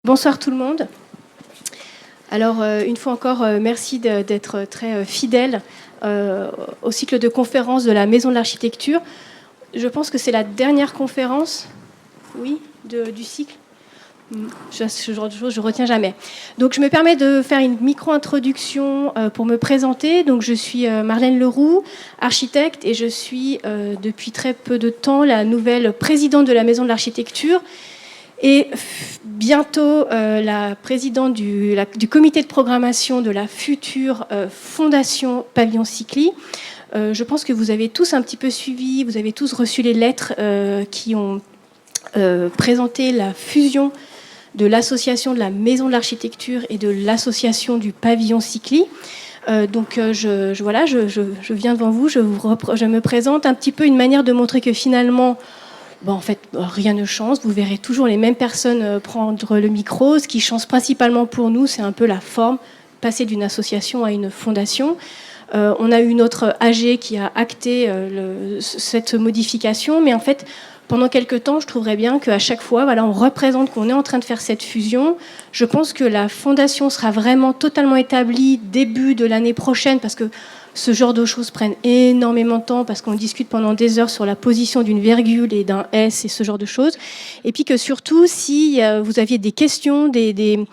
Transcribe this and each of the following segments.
Bonsoir tout le monde. Alors, une fois encore, merci d'être très fidèle au cycle de conférences de la Maison de l'Architecture. Je pense que c'est la dernière conférence, oui, du cycle. Ce genre de choses, je ne retiens jamais. Donc, je me permets de faire une micro-introduction pour me présenter. Donc, je suis Marlène Leroux, architecte, et je suis depuis très peu de temps la nouvelle présidente de la Maison de l'Architecture et bientôt la présidente du comité de programmation de la future Fondation Pavillon Sikli. Je pense que vous avez tous un petit peu suivi, vous avez tous reçu les lettres qui ont présenté la fusion de l'association de la Maison de l'Architecture et de l'association du Pavillon Sikli. Donc je viens devant vous, je me présente un petit peu une manière de montrer que finalement, en fait, rien ne change. Vous verrez toujours les mêmes personnes prendre le micro. Ce qui change principalement pour nous, c'est un peu la forme, passer d'une association à une fondation. On a eu notre AG qui a acté cette modification, mais en fait, pendant quelques temps, je trouverais bien qu'à chaque fois, on représente qu'on est en train de faire cette fusion. Je pense que la fondation sera vraiment totalement établie début de l'année prochaine, parce que ce genre de choses prennent énormément de temps, parce qu'on discute pendant des heures sur la position d'une virgule et d'un S et ce genre de choses. Et puis que surtout, si vous aviez des questions, des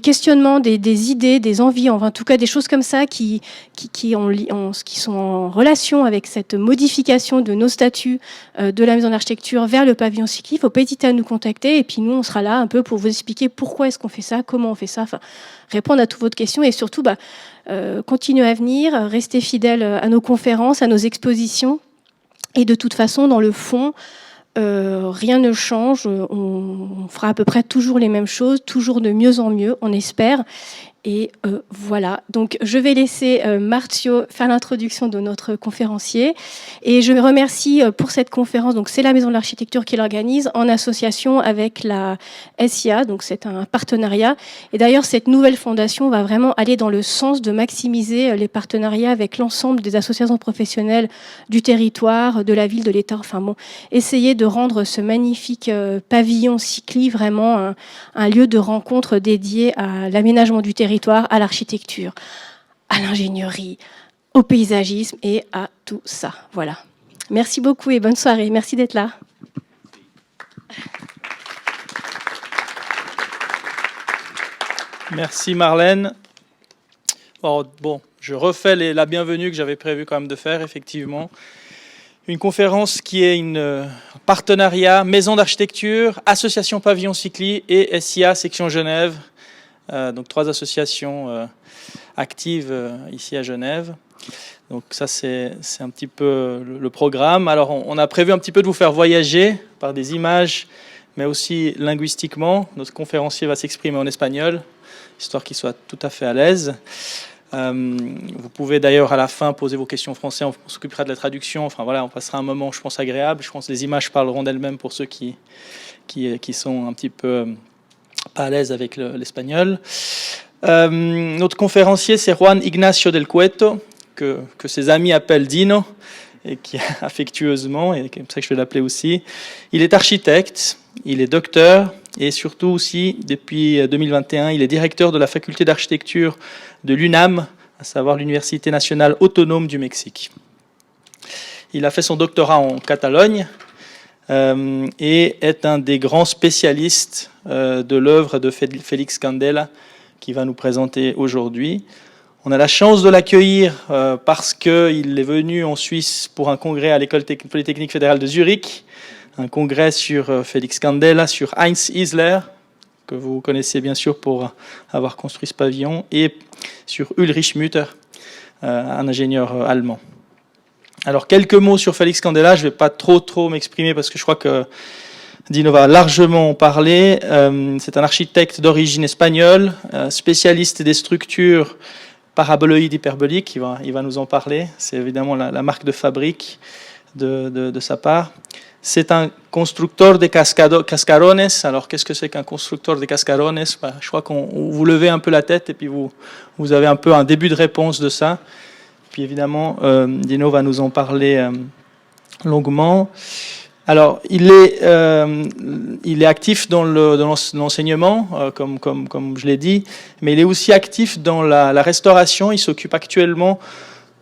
questionnements, des idées, des envies, en tout cas des choses comme ça qui sont en relation avec cette modification de nos statuts de la Maison d'Architecture vers le Pavillon Sikli, il ne faut pas hésiter à nous contacter. Et puis nous, on sera là un peu pour vous expliquer pourquoi est-ce qu'on fait ça, comment on fait ça, répondre à toutes vos questions et surtout continuez à venir, restez fidèles à nos conférences, à nos expositions. Et de toute façon, dans le fond, rien ne change. On fera à peu près toujours les mêmes choses, toujours de mieux en mieux, on espère. Et voilà, donc je vais laisser Marzio faire l'introduction de notre conférencier. Et je remercie pour cette conférence, donc c'est la Maison de l'Architecture qui l'organise en association avec la SIA, donc c'est un partenariat. Et d'ailleurs, cette nouvelle fondation va vraiment aller dans le sens de maximiser les partenariats avec l'ensemble des associations professionnelles du territoire, de la ville, de l'État. Essayer de rendre ce magnifique pavillon Sikli vraiment un lieu de rencontre dédié à l'aménagement du territoire, à l'architecture, à l'ingénierie, au paysagisme et à tout ça. Voilà. Merci beaucoup et bonne soirée. Merci d'être là. Merci Marlène. Bon, je refais la bienvenue que j'avais prévu quand même de faire, effectivement. Une conférence qui est un partenariat Maison d'Architecture, Association Pavillon Sikli et SIA Section Genève. Donc 3 associations actives ici à Genève. Donc ça c'est un petit peu le programme. Alors on a prévu un petit peu de vous faire voyager par des images, mais aussi linguistiquement. Notre conférencier va s'exprimer en espagnol, histoire qu'il soit tout à fait à l'aise. Vous pouvez d'ailleurs à la fin poser vos questions en français, on s'occupera de la traduction. On passera un moment, je pense, agréable. Je pense que les images parleront d'elles-mêmes pour ceux qui sont un petit peu pas à l'aise avec l'espagnol. Notre conférencier, c'est Juan Ignacio del Cueto, que ses amis appellent Dino, et qui affectueusement, et c'est comme ça que je vais l'appeler aussi. Il est architecte, il est docteur, et surtout aussi, depuis 2021, il est directeur de la faculté d'architecture de l'UNAM, à savoir l'Université nationale autonome du Mexique. Il a fait son doctorat en Catalogne, et est un des grands spécialistes de l'œuvre de Félix Candela qui va nous présenter aujourd'hui. On a la chance de l'accueillir parce qu'il est venu en Suisse pour un congrès à l'École Polytechnique fédérale de Zurich, un congrès sur Félix Candela, sur Heinz Isler, que vous connaissez bien sûr pour avoir construit ce pavillon, et sur Ulrich Mütter, un ingénieur allemand. Alors, quelques mots sur Félix Candela. Je ne vais pas trop m'exprimer parce que je crois que Dino va largement en parler. C'est un architecte d'origine espagnole, spécialiste des structures paraboloïdes hyperboliques. Il va nous en parler. C'est évidemment la marque de fabrique de sa part. C'est un constructeur de cascarones. Alors, qu'est-ce que c'est qu'un constructeur de cascarones ? Je crois qu'on vous levez un peu la tête et puis vous avez un peu un début de réponse de ça. Puis évidemment, Dino va nous en parler longuement. Alors, il est actif dans l'enseignement, comme je l'ai dit, mais il est aussi actif dans la restauration. Il s'occupe actuellement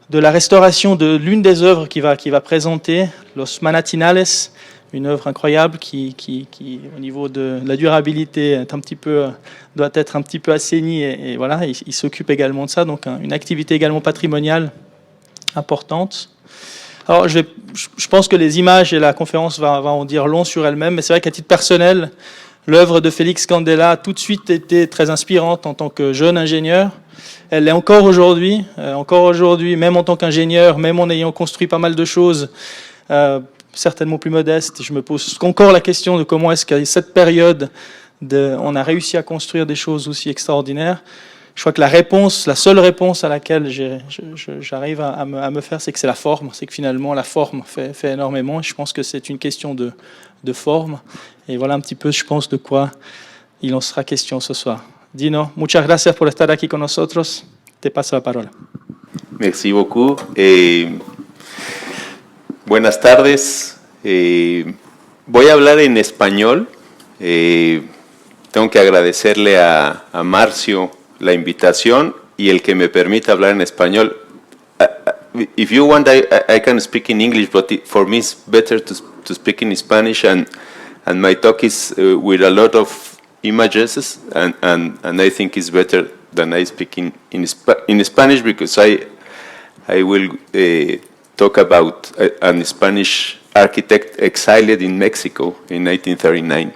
de la restauration de l'une des œuvres qu'il va présenter, Los Manatinales, une œuvre incroyable qui au niveau de la durabilité, doit être un petit peu assainie. Et voilà, il s'occupe également de ça, donc une activité également patrimoniale importante. Alors, je pense que les images et la conférence va en dire long sur elle-même, mais c'est vrai qu'à titre personnel, l'œuvre de Félix Candela a tout de suite été très inspirante en tant que jeune ingénieur. Elle l'est encore aujourd'hui, même en tant qu'ingénieur, même en ayant construit pas mal de choses, certainement plus modestes. Je me pose encore la question de comment est-ce qu'à cette période, on a réussi à construire des choses aussi extraordinaires. Je crois que la seule réponse à laquelle j'arrive à me faire, c'est que c'est la forme. C'est que finalement, la forme fait énormément. Je pense que c'est une question de forme. Et voilà un petit peu, je pense, de quoi il en sera question ce soir. Dino, muchas gracias por estar aquí con nosotros. Te paso la palabra. Merci beaucoup. Buenas tardes. Voy a hablar en español. Tengo que agradecerle a Marcio la invitación y el que me permita hablar en español. If you want, I can speak in English, but for me it's better to speak in Spanish, and my talk is with a lot of images, and I think it's better than I speak in Spanish, because I will talk about a Spanish architect exiled in Mexico in 1939.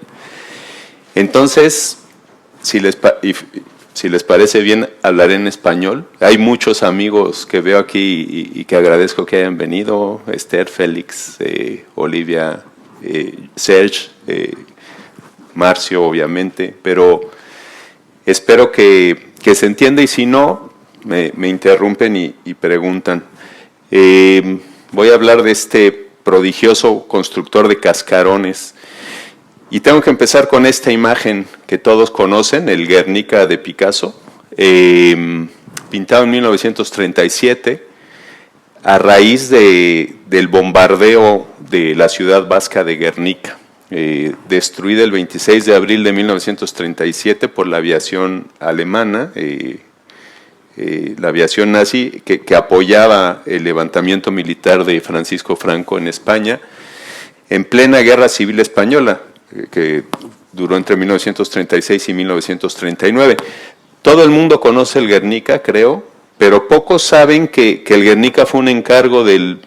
Entonces, si les parece bien, hablaré en español. Hay muchos amigos que veo aquí y que agradezco que hayan venido: Esther, Félix, Olivia, Serge, Marcio, obviamente, pero espero que se entienda, y si no, me interrumpen y preguntan. Voy a hablar de este prodigioso constructor de cascarones. Y tengo que empezar con esta imagen que todos conocen, el Guernica de Picasso, pintado en 1937, a raíz del bombardeo de la ciudad vasca de Guernica, destruida el 26 de abril de 1937 por la aviación alemana, la aviación nazi que apoyaba el levantamiento militar de Francisco Franco en España, en plena Guerra Civil Española, que duró entre 1936 y 1939. Todo el mundo conoce el Guernica, creo, pero pocos saben que el Guernica fue un encargo del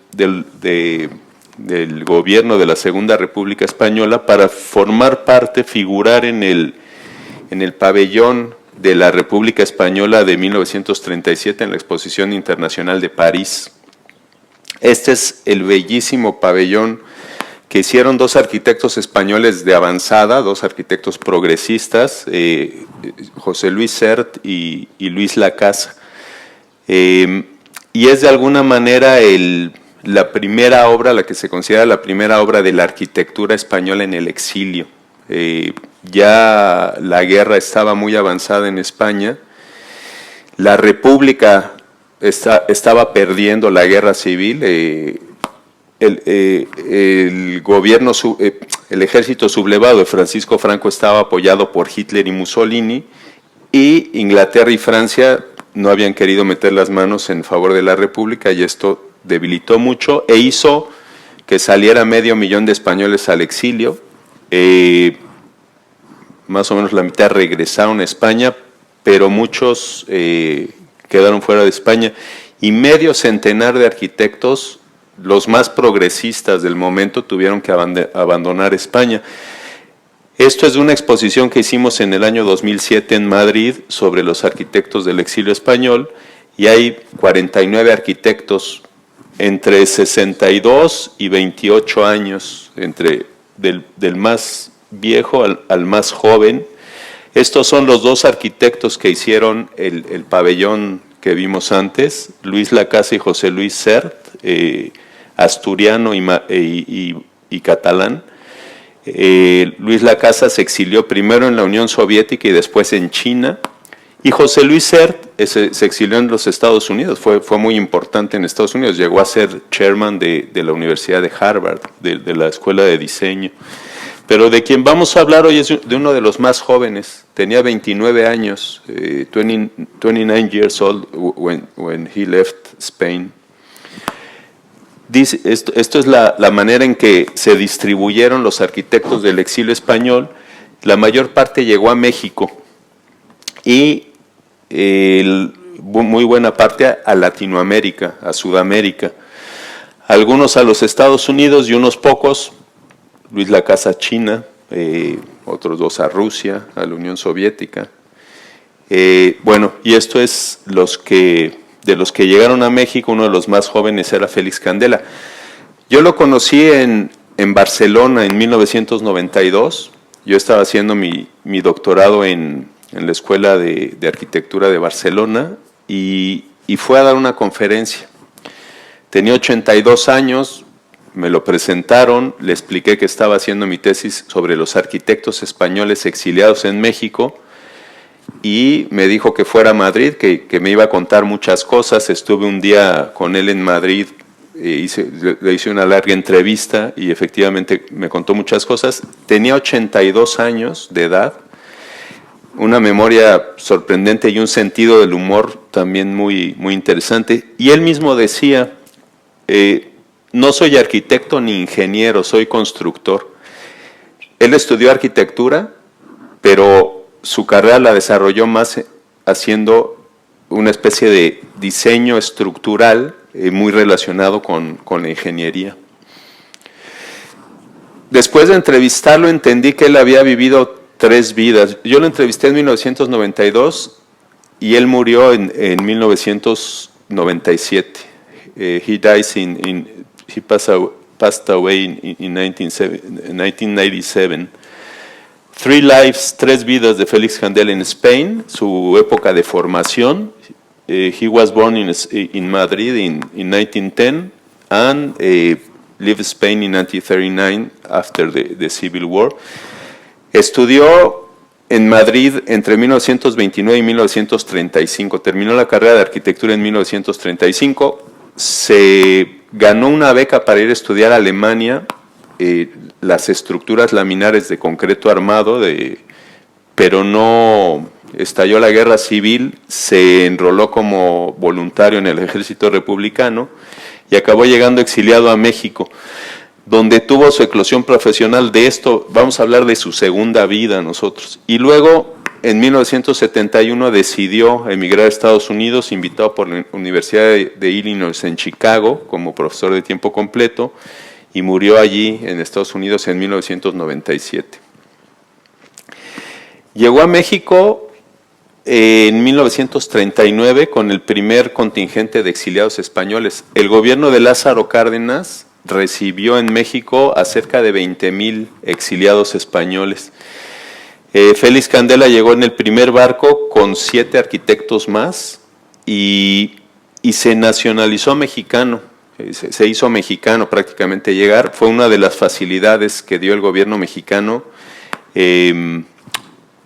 gobierno de la Segunda República Española para formar parte, figurar en el pabellón de la República Española de 1937 en la Exposición Internacional de París. Este es el bellísimo pabellón que hicieron dos arquitectos españoles de avanzada, dos arquitectos progresistas, José Luis Sert y Luis Lacasa. Y es de alguna manera la primera obra, la que se considera la primera obra de la arquitectura española en el exilio. Ya la guerra estaba muy avanzada en España, la República estaba perdiendo la guerra civil, el gobierno, el ejército sublevado de Francisco Franco estaba apoyado por Hitler y Mussolini, y Inglaterra y Francia no habían querido meter las manos en favor de la República, y esto debilitó mucho e hizo que saliera 500.000 de españoles al exilio. Más o menos la mitad regresaron a España, pero muchos quedaron fuera de España, y medio centenar de arquitectos, los más progresistas del momento, tuvieron que abandonar España. Esto es de una exposición que hicimos en el año 2007 en Madrid sobre los arquitectos del exilio español, y hay 49 arquitectos entre 62 y 28 años, del más viejo al más joven. Estos son los dos arquitectos que hicieron el pabellón que vimos antes, Luis Lacasa y José Luis Sert, asturiano y catalán. Luis Lacasa se exilió primero en la Unión Soviética y después en China, y José Luis Sert se exilió en los Estados Unidos, fue muy importante en Estados Unidos, llegó a ser chairman de la Universidad de Harvard, de la Escuela de Diseño. Pero de quien vamos a hablar hoy es de uno de los más jóvenes, tenía 29 años, 29 years old when he left Spain. Dice, esto es la manera en que se distribuyeron los arquitectos del exilio español. La mayor parte llegó a México y muy buena parte a Latinoamérica, a Sudamérica. Algunos a los Estados Unidos y unos pocos, Luis Lacasa a China, otros dos a Rusia, a la Unión Soviética. Bueno, y esto es de los que llegaron a México, uno de los más jóvenes era Félix Candela. Yo lo conocí en Barcelona en 1992. Yo estaba haciendo mi doctorado en la Escuela de Arquitectura de Barcelona y fue a dar una conferencia. Tenía 82 años, me lo presentaron, le expliqué que estaba haciendo mi tesis sobre los arquitectos españoles exiliados en México y me dijo que fuera a Madrid, que me iba a contar muchas cosas. Estuve un día con él en Madrid, le hice una larga entrevista y efectivamente me contó muchas cosas. Tenía 82 años de edad, una memoria sorprendente y un sentido del humor también muy interesante. Y él mismo decía, no soy arquitecto ni ingeniero, soy constructor. Él estudió arquitectura, pero su carrera la desarrolló más haciendo una especie de diseño estructural muy relacionado con la ingeniería. Después de entrevistarlo entendí que él había vivido 3 vidas. Yo lo entrevisté en 1992 y él murió en 1997. He passed away in 1997. 3 lives, 3 vidas de Félix Candela en Spain, su época de formación. He was born in Madrid in 1910 and lived Spain in 1939 after the Civil War. Estudió en Madrid entre 1929 y 1935, terminó la carrera de arquitectura en 1935, se ganó una beca para ir a estudiar a Alemania las estructuras laminares de concreto armado, pero no estalló la guerra civil, se enroló como voluntario en el ejército republicano y acabó llegando exiliado a México, donde tuvo su eclosión profesional. De esto vamos a hablar de su segunda vida nosotros. Y luego, en 1971, decidió emigrar a Estados Unidos, invitado por la Universidad de Illinois en Chicago como profesor de tiempo completo, y murió allí en Estados Unidos en 1997. Llegó a México en 1939 con el primer contingente de exiliados españoles. El gobierno de Lázaro Cárdenas recibió en México a cerca de 20,000 exiliados españoles. Félix Candela llegó en el primer barco con 7 arquitectos más y se nacionalizó mexicano. Se hizo mexicano prácticamente llegar. Fue una de las facilidades que dio el gobierno mexicano,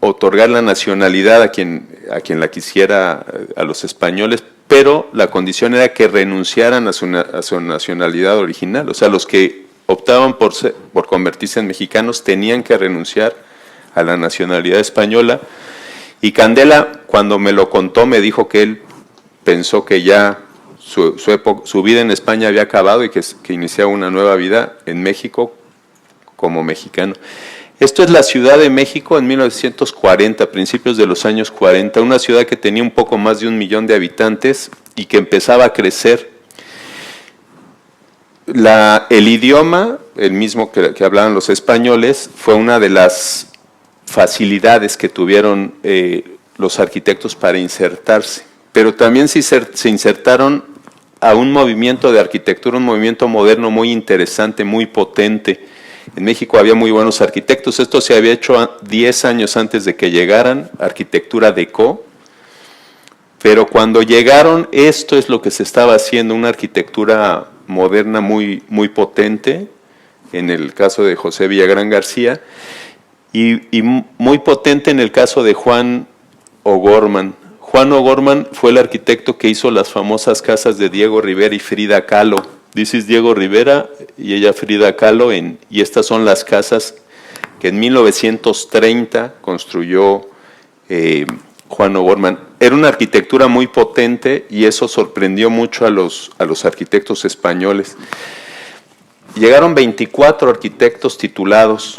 otorgar la nacionalidad a quien la quisiera, a los españoles, pero la condición era que renunciaran a su nacionalidad original. O sea, los que optaban por convertirse en mexicanos tenían que renunciar a la nacionalidad española. Y Candela, cuando me lo contó, me dijo que él pensó que ya su vida en España había acabado y que iniciaba una nueva vida en México como mexicano. Esto es la Ciudad de México en 1940, principios de los años 40, una ciudad que tenía un poco más de 1 millón de habitantes y que empezaba a crecer. El idioma, el mismo que hablaban los españoles, fue una de las facilidades que tuvieron los arquitectos para insertarse, pero también se insertaron a un movimiento de arquitectura, un movimiento moderno muy interesante, muy potente. En México había muy buenos arquitectos. Esto se había hecho 10 años antes de que llegaran, arquitectura déco. Pero cuando llegaron, esto es lo que se estaba haciendo, una arquitectura moderna muy potente, en el caso de José Villagrán García, y muy potente en el caso de Juan O'Gorman. Juan O'Gorman fue el arquitecto que hizo las famosas casas de Diego Rivera y Frida Kahlo. This is Diego Rivera y ella Frida Kahlo, y estas son las casas que en 1930 construyó Juan O'Gorman. Era una arquitectura muy potente y eso sorprendió mucho a los arquitectos españoles. Llegaron 24 arquitectos titulados,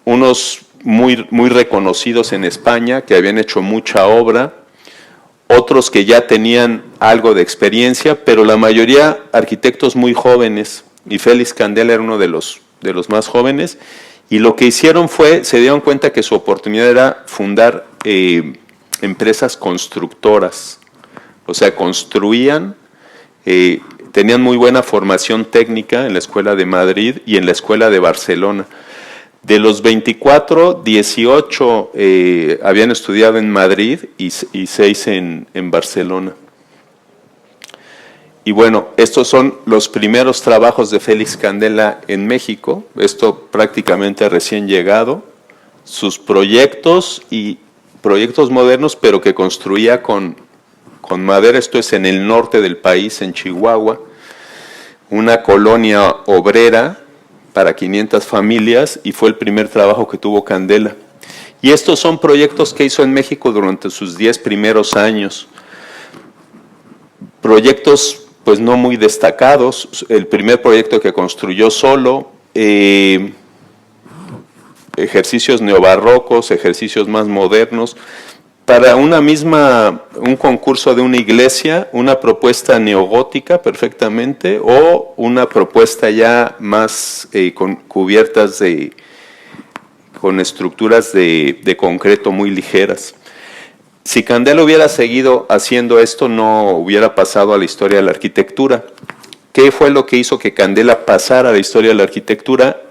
unos muy reconocidos en España, que habían hecho mucha obra, otros que ya tenían algo de experiencia, pero la mayoría arquitectos muy jóvenes, y Félix Candela era uno de los más jóvenes, y lo que hicieron fue, se dieron cuenta que su oportunidad era fundar empresas constructoras, o sea, construían, tenían muy buena formación técnica en la Escuela de Madrid y en la Escuela de Barcelona. De los 24, 18 habían estudiado en Madrid y 6 en Barcelona. Y bueno, estos son los primeros trabajos de Félix Candela en México, esto prácticamente recién llegado, sus proyectos y proyectos modernos, pero que construía con madera, esto es en el norte del país, en Chihuahua, una colonia obrera para 500 familias, y fue el primer trabajo que tuvo Candela. Y estos son proyectos que hizo en México durante sus 10 primeros años. Proyectos pues no muy destacados, el primer proyecto que construyó solo, ejercicios neobarrocos, ejercicios más modernos, para un concurso de una iglesia, una propuesta neogótica perfectamente, o una propuesta ya más con cubiertas con estructuras de concreto muy ligeras. Si Candela hubiera seguido haciendo esto, no hubiera pasado a la historia de la arquitectura. ¿Qué fue lo que hizo que Candela pasara a la historia de la arquitectura?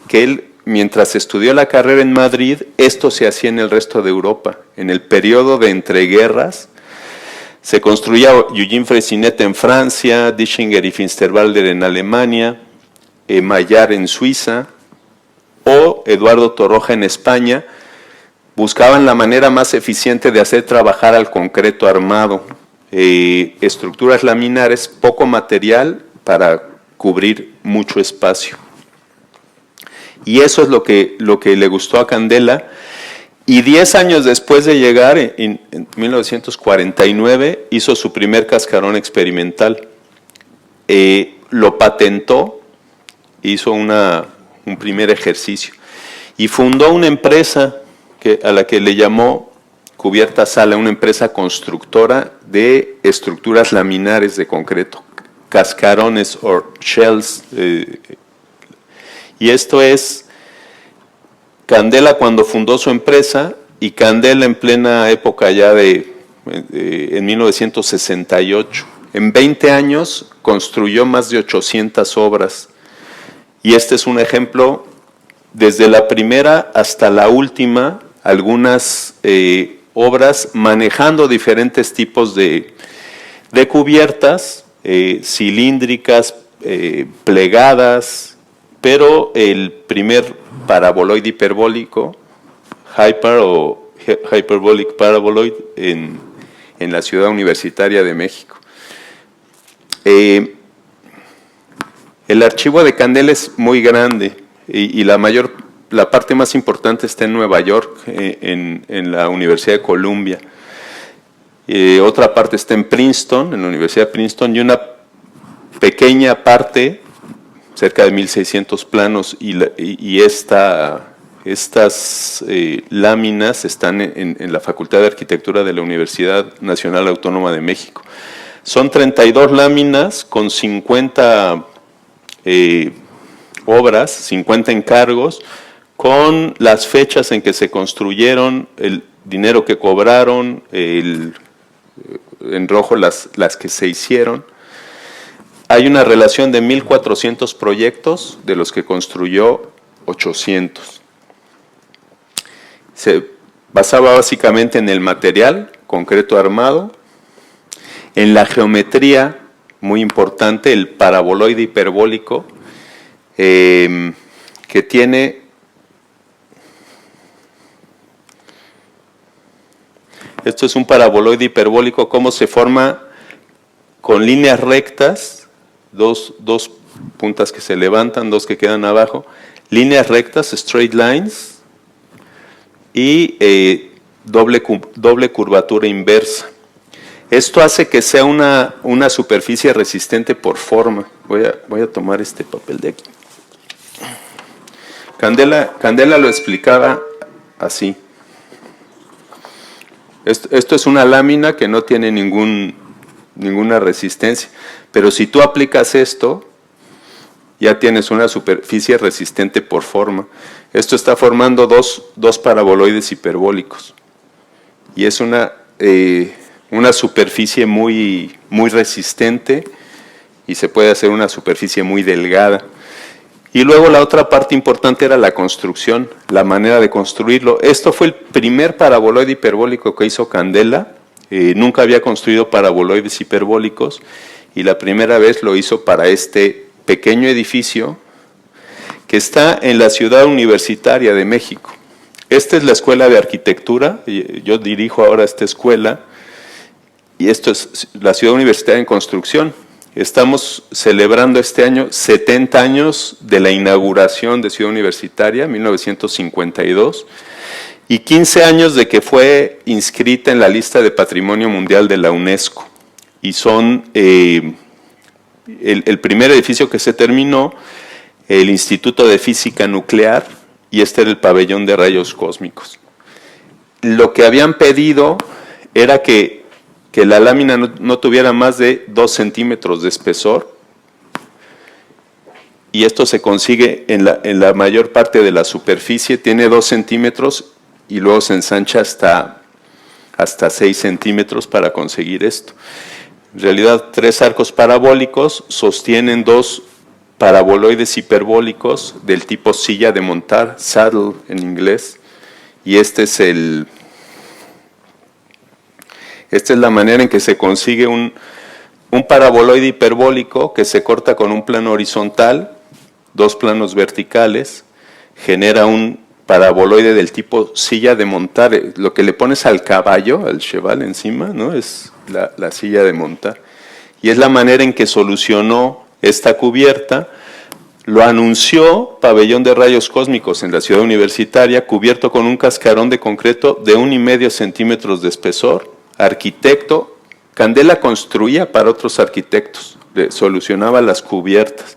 Que él, mientras estudió la carrera en Madrid, esto se hacía en el resto de Europa. En el periodo de entreguerras, se construía Eugène Freycinet en Francia, Dischinger y Finsterwalder en Alemania, Maillard en Suiza, o Eduardo Torroja en España. Buscaban la manera más eficiente de hacer trabajar al concreto armado, estructuras laminares, poco material para cubrir mucho espacio. Y eso es lo que le gustó a Candela. Y 10 años después de llegar, en 1949, hizo su primer cascarón experimental. Lo patentó, hizo un primer ejercicio y fundó una empresa a la que le llamó Cubierta Sala, una empresa constructora de estructuras laminares de concreto, cascarones o shells. Y esto es Candela cuando fundó su empresa, y Candela en plena época ya en 1968. En 20 años construyó más de 800 obras. Y este es un ejemplo, desde la primera hasta la última, algunas obras manejando diferentes tipos de cubiertas, cilíndricas, plegadas, pero el primer paraboloide hiperbólico, hyperbolic paraboloid, en la Ciudad Universitaria de México. El archivo de Candela es muy grande y la parte más importante está en Nueva York, en la Universidad de Columbia. Otra parte está en Princeton, en la Universidad de Princeton, y una pequeña parte, cerca de 1.600 planos, y estas láminas están en la Facultad de Arquitectura de la Universidad Nacional Autónoma de México. Son 32 láminas con 50 obras, 50 encargos, con las fechas en que se construyeron, el dinero que cobraron, en rojo las que se hicieron. Hay una relación de 1.400 proyectos, de los que construyó 800. Se basaba básicamente en el material, concreto armado, en la geometría, muy importante, el paraboloide hiperbólico, que tiene Esto es un paraboloide hiperbólico, cómo se forma con líneas rectas, dos puntas que se levantan, dos que quedan abajo, líneas rectas, straight lines, y doble curvatura inversa. Esto hace que sea una superficie resistente por forma. Voy a tomar este papel de aquí. Candela lo explicaba así. Esto es una lámina que no tiene ninguna resistencia, pero si tú aplicas esto, ya tienes una superficie resistente por forma. Esto está formando dos paraboloides hiperbólicos y es una superficie muy resistente y se puede hacer una superficie muy delgada. Y luego la otra parte importante era la construcción, la manera de construirlo. Esto fue el primer paraboloide hiperbólico que hizo Candela. Nunca había construido paraboloides hiperbólicos y la primera vez lo hizo para este pequeño edificio que está en la Ciudad Universitaria de México. Esta es la Escuela de Arquitectura, yo dirijo ahora esta escuela, y esto es la Ciudad Universitaria en construcción. Estamos celebrando este año 70 años de la inauguración de Ciudad Universitaria, 1952, y 15 años de que fue inscrita en la lista de Patrimonio Mundial de la UNESCO. Y son el primer edificio que se terminó, el Instituto de Física Nuclear, y este era el pabellón de rayos cósmicos. Lo que habían pedido era que la lámina no tuviera más de 2 centímetros de espesor, y esto se consigue en la mayor parte de la superficie, tiene 2 centímetros y luego se ensancha hasta 6 centímetros para conseguir esto. En realidad, 3 arcos parabólicos sostienen 2 paraboloides hiperbólicos del tipo silla de montar, saddle en inglés, y esta es la manera en que se consigue un paraboloide hiperbólico que se corta con un plano horizontal, 2 planos verticales, genera un paraboloide del tipo silla de montar. Lo que le pones al caballo, al cheval encima, ¿no? Es la silla de montar. Y es la manera en que solucionó esta cubierta. Lo anunció Pabellón de Rayos Cósmicos en la Ciudad Universitaria, cubierto con un cascarón de concreto de 1,5 centímetros de espesor. Arquitecto, Candela construía para otros arquitectos, solucionaba las cubiertas.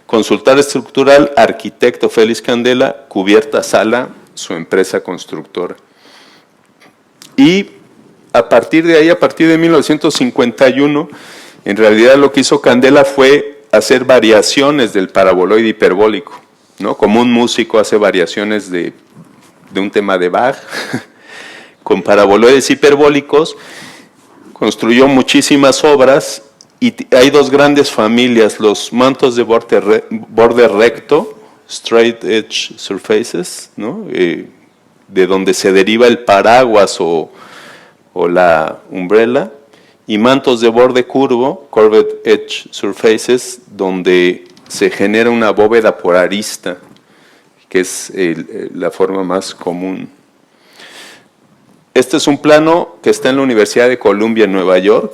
Consultar estructural, arquitecto Félix Candela, cubierta Sala, su empresa constructora. Y a partir de ahí, a partir de 1951, en realidad lo que hizo Candela fue hacer variaciones del paraboloide hiperbólico, ¿no? Como un músico hace variaciones de un tema de Bach, con paraboloides hiperbólicos, construyó muchísimas obras y hay 2 grandes familias, los mantos de borde recto, straight edge surfaces, ¿no? De donde se deriva el paraguas o la umbrella, y mantos de borde curvo, curved edge surfaces, donde se genera una bóveda por arista, que es la forma más común. Este es un plano que está en la Universidad de Columbia en Nueva York,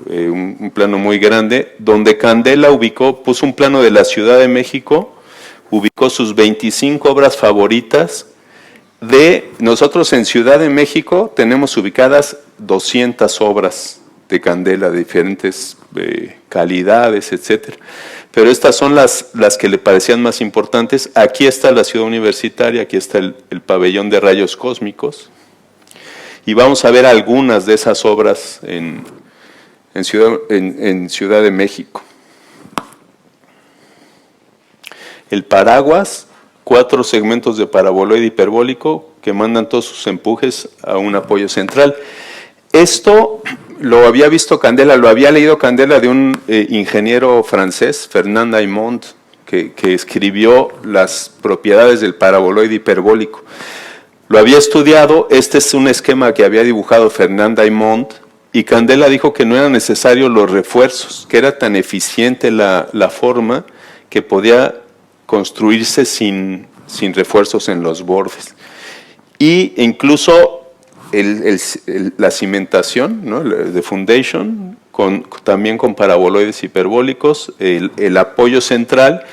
un plano muy grande, donde Candela puso un plano de la Ciudad de México, ubicó sus 25 obras favoritas. Nosotros en Ciudad de México tenemos ubicadas 200 obras de Candela de diferentes calidades, etcétera. Pero estas son las que le parecían más importantes. Aquí está la Ciudad Universitaria, aquí está el pabellón de rayos cósmicos. Y vamos a ver algunas de esas obras en Ciudad de México. El paraguas, 4 segmentos de paraboloide hiperbólico que mandan todos sus empujes a un apoyo central. Esto lo había visto Candela, lo había leído Candela de un ingeniero francés, Fernand Aymond, que escribió las propiedades del paraboloide hiperbólico. Lo había estudiado, este es un esquema que había dibujado Fernand Aymond, y Candela dijo que no eran necesarios los refuerzos, que era tan eficiente la forma que podía construirse sin refuerzos en los bordes. Y incluso la cimentación, ¿no? De foundation, también con paraboloides hiperbólicos, el apoyo central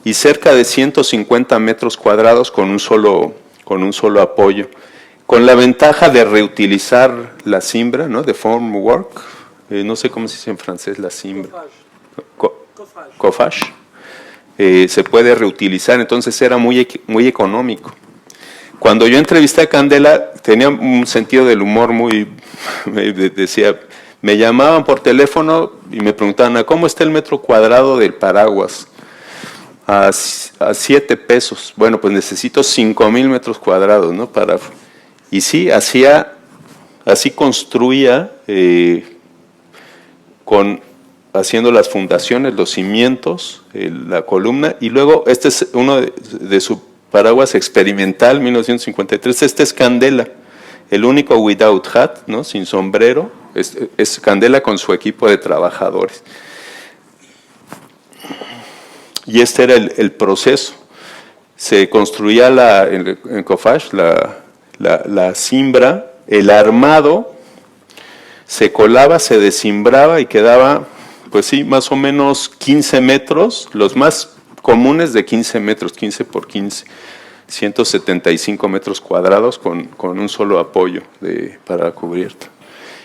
y cerca de 150 metros cuadrados con un solo apoyo, con la ventaja de reutilizar la cimbra, ¿no? De formwork, no sé cómo se dice en francés la cimbra, cofage, se puede reutilizar, entonces era muy económico. Cuando yo entrevisté a Candela, tenía un sentido del humor decía, me llamaban por teléfono y me preguntaban, ¿a cómo está el metro cuadrado del paraguas? A 7 pesos. Bueno, pues necesito 5,000 metros cuadrados, ¿no? Y sí, así construía, haciendo las fundaciones, los cimientos, la columna, y luego este es uno de su paraguas experimental, 1953. Este es Candela, el único without hat, ¿no? Sin sombrero. Es Candela con su equipo de trabajadores. Y este era el proceso. Se construía en cofage la cimbra, el armado, se colaba, se desimbraba y quedaba, pues sí, más o menos 15 metros, los más comunes de 15 metros, 15 por 15, 175 metros cuadrados con un solo apoyo para la cubierta.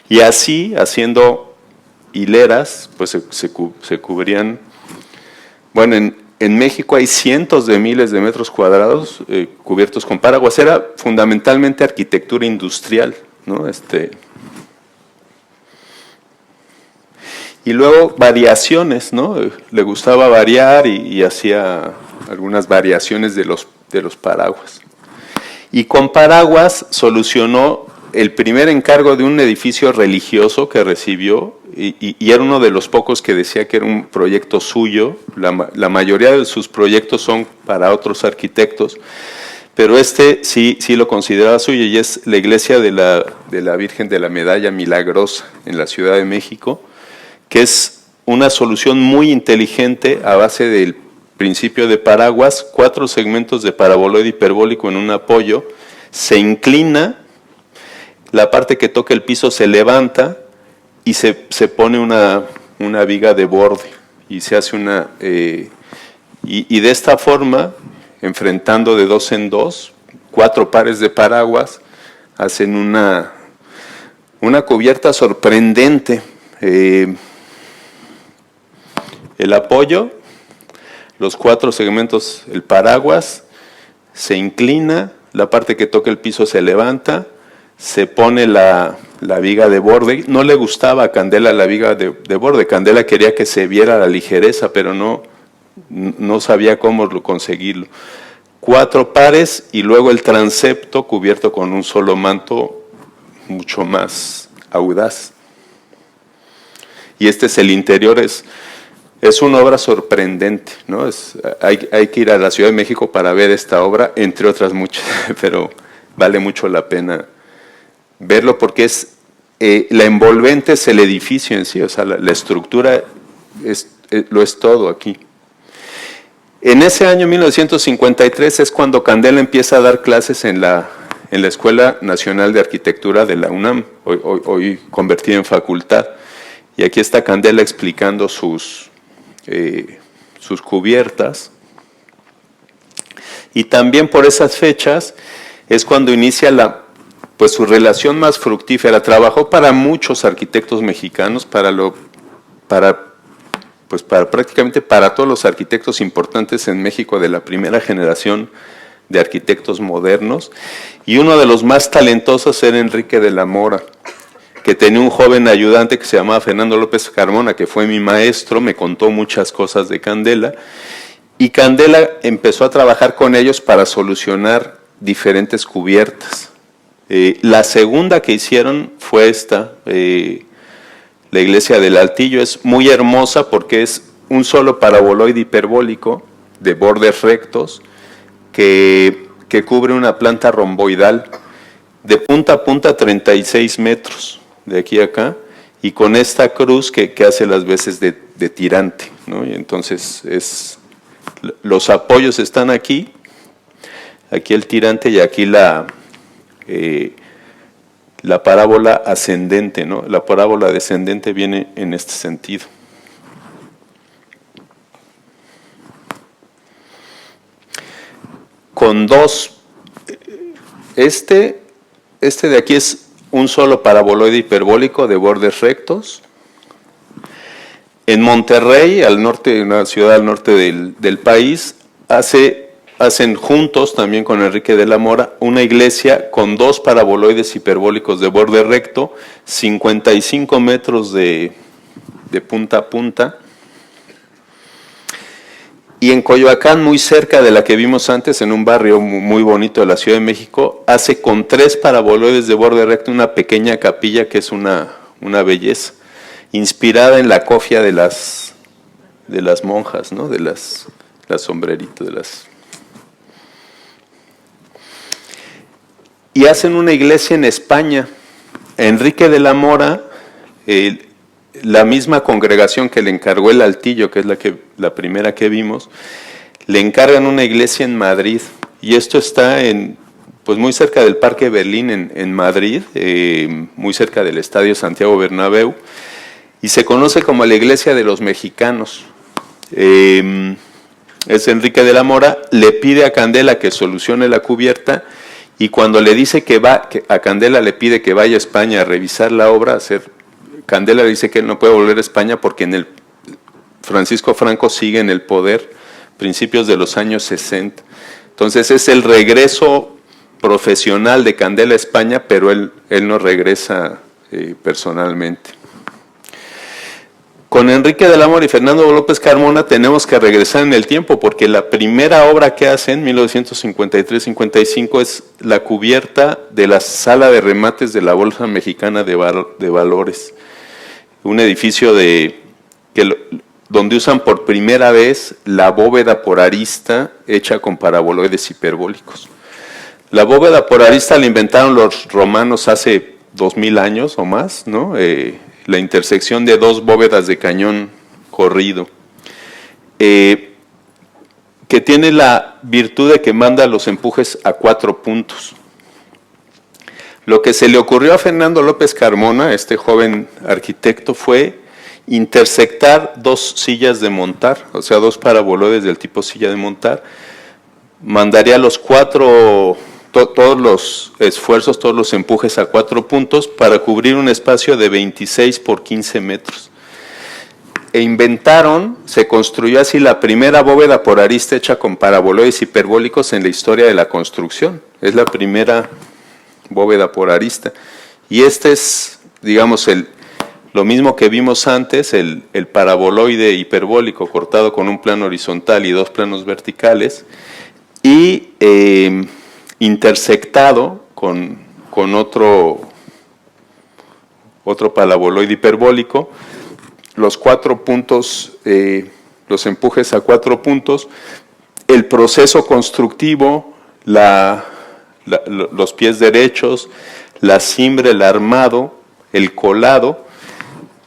Y así, haciendo hileras, pues se cubrían. Bueno, en México hay cientos de miles de metros cuadrados cubiertos con paraguas. Era fundamentalmente arquitectura industrial, ¿no? Y luego variaciones, ¿no? Le gustaba variar y hacía algunas variaciones de los paraguas. Y con paraguas solucionó el primer encargo de un edificio religioso que recibió, y era uno de los pocos que decía que era un proyecto suyo. La mayoría de sus proyectos son para otros arquitectos, pero sí lo consideraba suyo, y es la iglesia de la Virgen de la Medalla Milagrosa en la Ciudad de México, que es una solución muy inteligente a base del principio de paraguas, 4 segmentos de paraboloide hiperbólico en un apoyo, se inclina, la parte que toca el piso se levanta y se pone una viga de borde y se hace y de esta forma, enfrentando de 2 en 2, 4 pares de paraguas, hacen una cubierta sorprendente. El apoyo, los 4 segmentos, el paraguas, se inclina, la parte que toca el piso se levanta, se pone la viga de borde. No le gustaba a Candela la viga de borde. Candela quería que se viera la ligereza, pero no sabía cómo conseguirlo. 4 pares y luego el transepto cubierto con un solo manto mucho más audaz. Y este es el interior, es una obra sorprendente, ¿no? Hay que ir a la Ciudad de México para ver esta obra, entre otras muchas, pero vale mucho la pena verlo porque la envolvente es el edificio en sí, o sea, la estructura lo es todo aquí. En ese año 1953 es cuando Candela empieza a dar clases en la Escuela Nacional de Arquitectura de la UNAM, hoy convertida en facultad. Y aquí está Candela explicando sus cubiertas. Y también por esas fechas es cuando inicia su relación más fructífera. Trabajó para muchos arquitectos mexicanos, prácticamente para todos los arquitectos importantes en México de la primera generación de arquitectos modernos. Y uno de los más talentosos era Enrique de la Mora, que tenía un joven ayudante que se llamaba Fernando López Carmona, que fue mi maestro, me contó muchas cosas de Candela, y Candela empezó a trabajar con ellos para solucionar diferentes cubiertas. La segunda que hicieron fue esta, la iglesia del Altillo. Es muy hermosa porque es un solo paraboloide hiperbólico de bordes rectos que cubre una planta romboidal de punta a punta 36 metros, de aquí a acá, y con esta cruz que hace las veces de tirante, ¿no? Y entonces los apoyos están aquí el tirante y aquí la parábola ascendente, ¿no? La parábola descendente viene en este sentido. Con dos, este de aquí es un solo paraboloide hiperbólico de bordes rectos. En Monterrey, al norte, una ciudad al norte del país, hacen juntos, también con Enrique de la Mora, una iglesia con dos paraboloides hiperbólicos de borde recto, 55 metros de punta a punta. Y en Coyoacán, muy cerca de la que vimos antes, en un barrio muy bonito de la Ciudad de México, hace con 3 paraboloides de borde recto una pequeña capilla que es una belleza, inspirada en la cofia de las monjas, ¿no? De las sombreritos, de las... Y hacen una iglesia en España. Enrique de la Mora, la misma congregación que le encargó el altillo, que es la primera que vimos, le encargan una iglesia en Madrid. Y esto está pues muy cerca del Parque Berlín en Madrid, muy cerca del Estadio Santiago Bernabéu, y se conoce como la iglesia de los mexicanos. Es Enrique de la Mora, le pide a Candela que solucione la cubierta, y cuando le dice que a Candela le pide que vaya a España a revisar la obra, Candela dice que él no puede volver a España porque Francisco Franco sigue en el poder, principios de los años 60. Entonces es el regreso profesional de Candela a España, pero él no regresa personalmente. Con Enrique de la Mora y Fernando López Carmona tenemos que regresar en el tiempo, porque la primera obra que hacen, 1953-55, es la cubierta de la sala de remates de la Bolsa Mexicana de Valores. Un edificio donde usan por primera vez la bóveda por arista hecha con paraboloides hiperbólicos. La bóveda por arista la inventaron los romanos hace 2000 años o más, ¿no? La intersección de dos bóvedas de cañón corrido, que tiene la virtud de que manda los empujes a 4 puntos. Lo que se le ocurrió a Fernando López Carmona, este joven arquitecto, fue intersectar 2 sillas de montar, o sea, 2 paraboloides del tipo silla de montar. Mandaría los 4... todos los esfuerzos, todos los empujes a 4 puntos para cubrir un espacio de 26 por 15 metros. Se construyó así la primera bóveda por arista hecha con paraboloides hiperbólicos en la historia de la construcción. Es la primera bóveda por arista. Y este es, digamos, lo mismo que vimos antes, el paraboloide hiperbólico cortado con un plano horizontal y 2 planos verticales, y intersectado con otro paraboloide hiperbólico, los 4 puntos, los empujes a 4 puntos, el proceso constructivo, los pies derechos, la cimbre, el armado, el colado,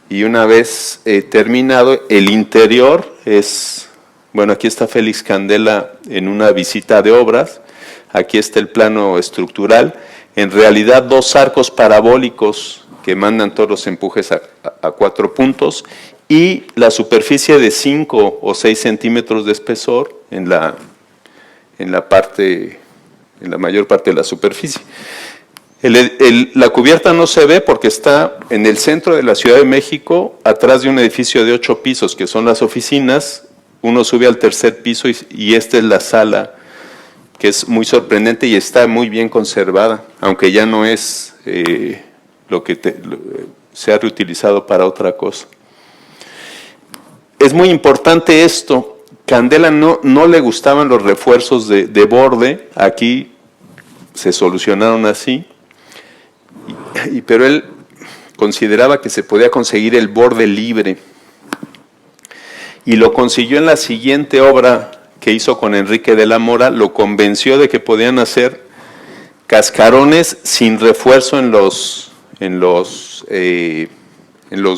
y una vez terminado, el interior es, bueno, aquí está Félix Candela en una visita de obras. Aquí está el plano estructural. En realidad, 2 arcos parabólicos que mandan todos los empujes a 4 puntos, y la superficie de 5 o 6 centímetros de espesor en la mayor parte de la superficie. La cubierta no se ve porque está en el centro de la Ciudad de México, atrás de un edificio de 8 pisos que son las oficinas. Uno sube al 3er piso y esta es la sala, que es muy sorprendente y está muy bien conservada, aunque ya no es se ha reutilizado para otra cosa. Es muy importante esto. Candela no le gustaban los refuerzos de borde, aquí se solucionaron así, pero él consideraba que se podía conseguir el borde libre, y lo consiguió en la siguiente obra que hizo con Enrique de la Mora. Lo convenció de que podían hacer cascarones sin refuerzo en los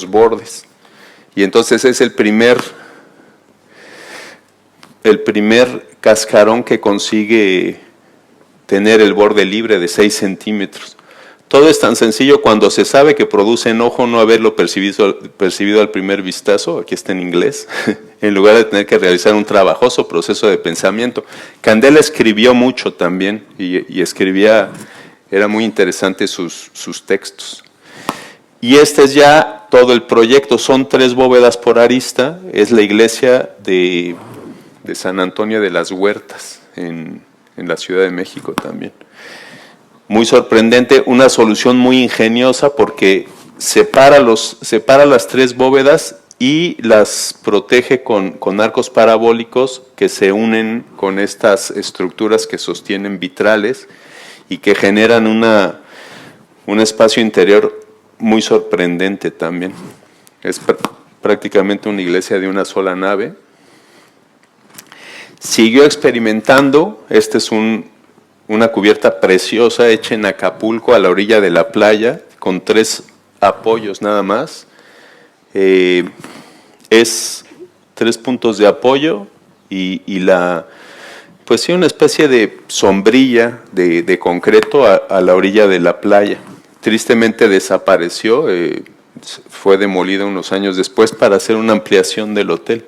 bordes. Y entonces es el primer cascarón que consigue tener el borde libre de 6 centímetros. todo es tan sencillo cuando se sabe que produce enojo no haberlo percibido al primer vistazo, aquí está en inglés, en lugar de tener que realizar un trabajoso proceso de pensamiento. Candela escribió mucho también y escribía, era muy interesante sus textos. Y este es ya todo el proyecto, son 3 bóvedas por arista, es la iglesia de San Antonio de las Huertas, en la Ciudad de México también. Muy sorprendente, una solución muy ingeniosa porque separa las 3 bóvedas y las protege con arcos parabólicos que se unen con estas estructuras que sostienen vitrales y que generan un espacio interior muy sorprendente también. Es prácticamente una iglesia de una sola nave. Siguió experimentando, esta es una cubierta preciosa hecha en Acapulco a la orilla de la playa, con 3 apoyos nada más. Es 3 puntos de apoyo y pues sí, una especie de sombrilla de concreto a la orilla de la playa. Tristemente desapareció, fue demolida unos años después para hacer una ampliación del hotel.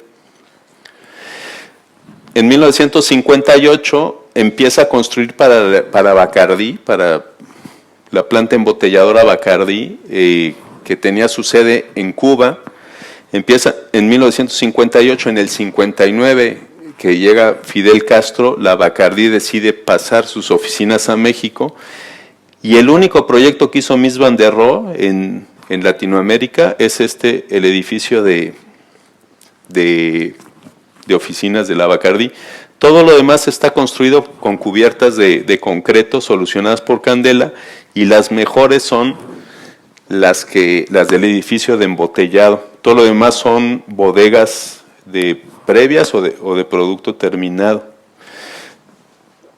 En 1958 empieza a construir para Bacardí, para la planta embotelladora Bacardí, que tenía su sede en Cuba. Empieza en 1958, en el 59, que llega Fidel Castro, la Bacardí decide pasar sus oficinas a México. Y el único proyecto que hizo Mies van der Rohe en Latinoamérica es el edificio de oficinas de la Bacardí. Todo lo demás está construido con cubiertas de concreto solucionadas por Candela y las mejores son las del edificio de embotellado. Todo lo demás son bodegas previas o de producto terminado.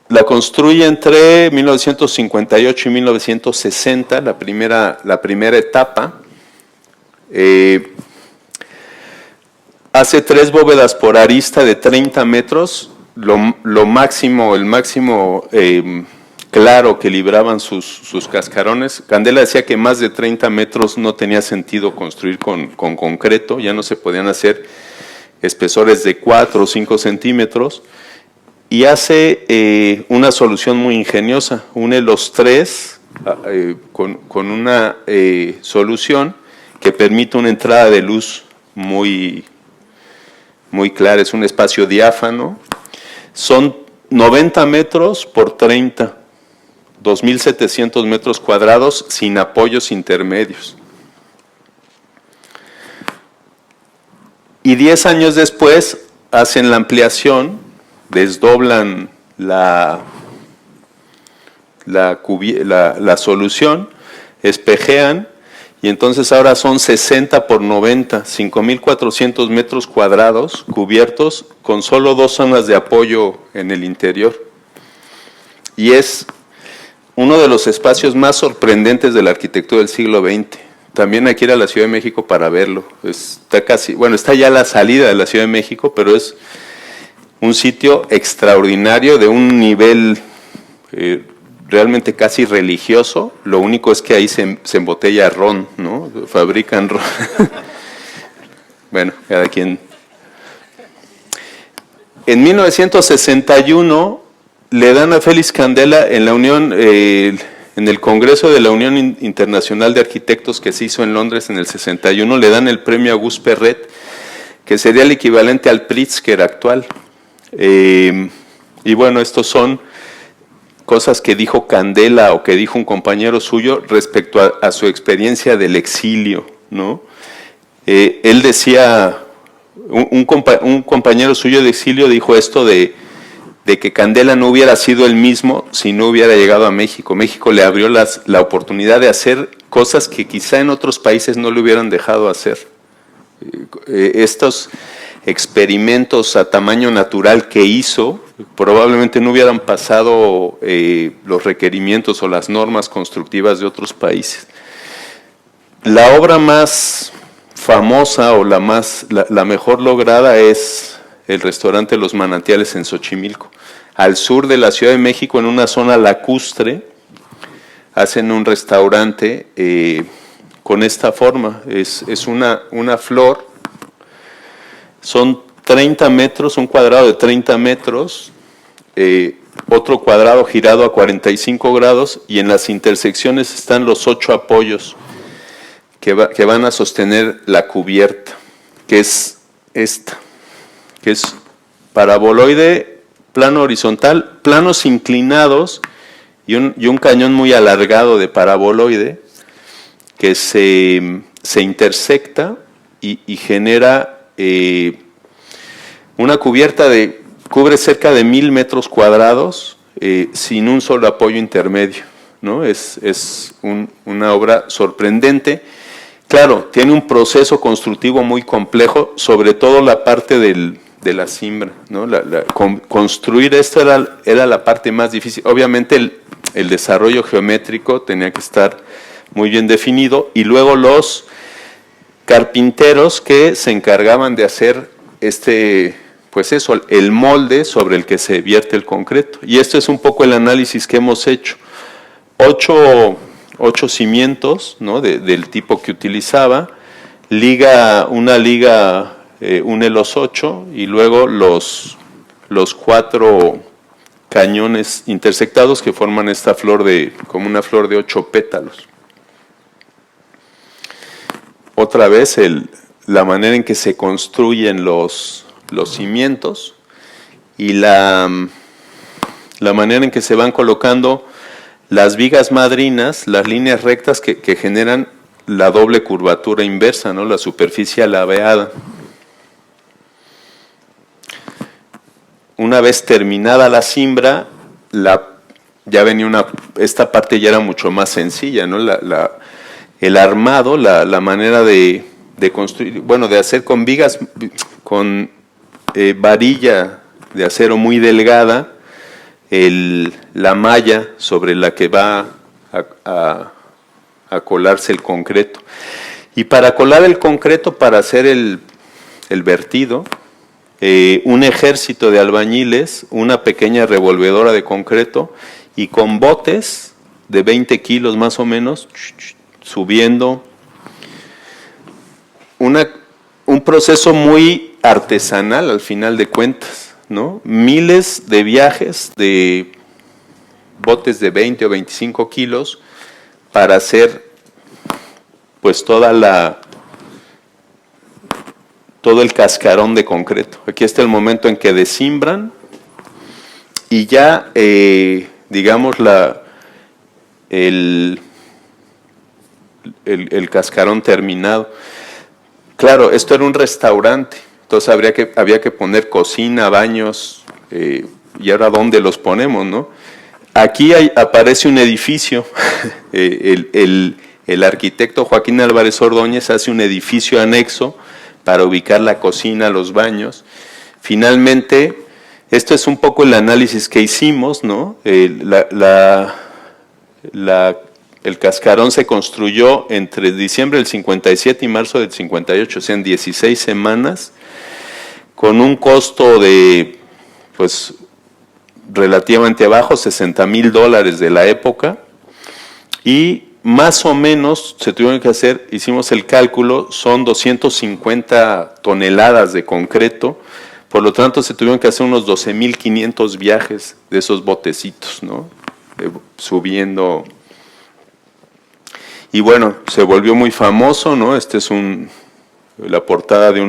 La construye entre 1958 y 1960, la primera etapa. Hace 3 bóvedas por arista de 30 metros, el máximo claro que libraban sus cascarones. Candela decía que más de 30 metros no tenía sentido construir con concreto, ya no se podían hacer espesores de 4 o 5 centímetros. Y hace una solución muy ingeniosa, une los 3 con una solución que permite una entrada de luz muy clara, es un espacio diáfano. Son 90 metros por 30, 2.700 metros cuadrados sin apoyos intermedios. Y 10 años después hacen la ampliación, desdoblan la solución, espejean y entonces ahora son 60 por 90, 5.400 metros cuadrados cubiertos con solo 2 zonas de apoyo en el interior. Y es uno de los espacios más sorprendentes de la arquitectura del siglo XX. También hay que ir a la Ciudad de México para verlo. Está ya a la salida de la Ciudad de México, pero es un sitio extraordinario de un nivel realmente casi religioso. Lo único es que ahí se embotella ron, ¿no? Fabrican ron. Bueno, cada quien. En 1961 le dan a Félix Candela en el Congreso de la Unión Internacional de Arquitectos que se hizo en Londres en el 61, le dan el premio Auguste Perret, que sería el equivalente al Pritzker actual. Y bueno, estos son cosas que dijo Candela o que dijo un compañero suyo respecto a su experiencia del exilio, ¿no? Él decía, un compañero suyo de exilio dijo esto de que Candela no hubiera sido el mismo si no hubiera llegado a México. México le abrió la oportunidad de hacer cosas que quizá en otros países no le hubieran dejado hacer. Estos experimentos a tamaño natural que hizo probablemente no hubieran pasado los requerimientos o las normas constructivas de otros países. La obra más famosa o la mejor lograda es el restaurante Los Manantiales en Xochimilco, al sur de la Ciudad de México, en una zona lacustre. hacen un restaurante con esta forma. Es una flor, son 30 metros, un cuadrado de 30 metros, otro cuadrado girado a 45 grados y en las intersecciones están los 8 apoyos que van a sostener la cubierta, que es esta, que es paraboloide, plano horizontal, planos inclinados y un cañón muy alargado de paraboloide que se intersecta y genera una cubierta cubre cerca de 1000 metros cuadrados sin un solo apoyo intermedio, ¿no? Es una obra sorprendente. Claro, tiene un proceso constructivo muy complejo, sobre todo la parte de la cimbra, ¿no? Construir esto era la parte más difícil. Obviamente el desarrollo geométrico tenía que estar muy bien definido y luego los carpinteros que se encargaban de hacer pues eso, el molde sobre el que se vierte el concreto. Y esto es un poco el análisis que hemos hecho. 8 cimientos, ¿no? del tipo que utilizaba, una liga une los 8 y luego los 4 cañones intersectados que forman esta flor como una flor de 8 pétalos. Otra vez la manera en que se construyen los cimientos y la manera en que se van colocando las vigas madrinas, las líneas rectas que generan la doble curvatura inversa, ¿no? La superficie alabeada. Una vez terminada la cimbra, ya venía esta parte ya era mucho más sencilla, ¿no? El armado, la manera de construir, bueno, de hacer con vigas, con varilla de acero muy delgada, la malla sobre la que va a colarse el concreto. Y para colar el concreto, para hacer el vertido, un ejército de albañiles, una pequeña revolvedora de concreto y con botes de 20 kilos más o menos, subiendo. Un proceso muy artesanal al final de cuentas, ¿no? Miles de viajes de botes de 20 o 25 kilos para hacer pues todo el cascarón de concreto. Aquí está el momento en que descimbran y ya digamos el cascarón terminado. Claro, esto era un restaurante, entonces había que poner cocina, baños, y ahora ¿dónde los ponemos, no? Aquí aparece un edificio, el arquitecto Joaquín Álvarez Ordóñez hace un edificio anexo para ubicar la cocina, los baños. Finalmente, esto es un poco el análisis que hicimos, ¿no? El cascarón se construyó entre diciembre del 57 y marzo del 58, o sea, en 16 semanas, con un costo de, pues, relativamente bajo, $60,000 de la época, y más o menos se tuvieron que hacer, hicimos el cálculo, son 250 toneladas de concreto, por lo tanto se tuvieron que hacer unos 12,500 viajes de esos botecitos, ¿no? Subiendo. Y bueno, se volvió muy famoso, ¿no? Este es la portada de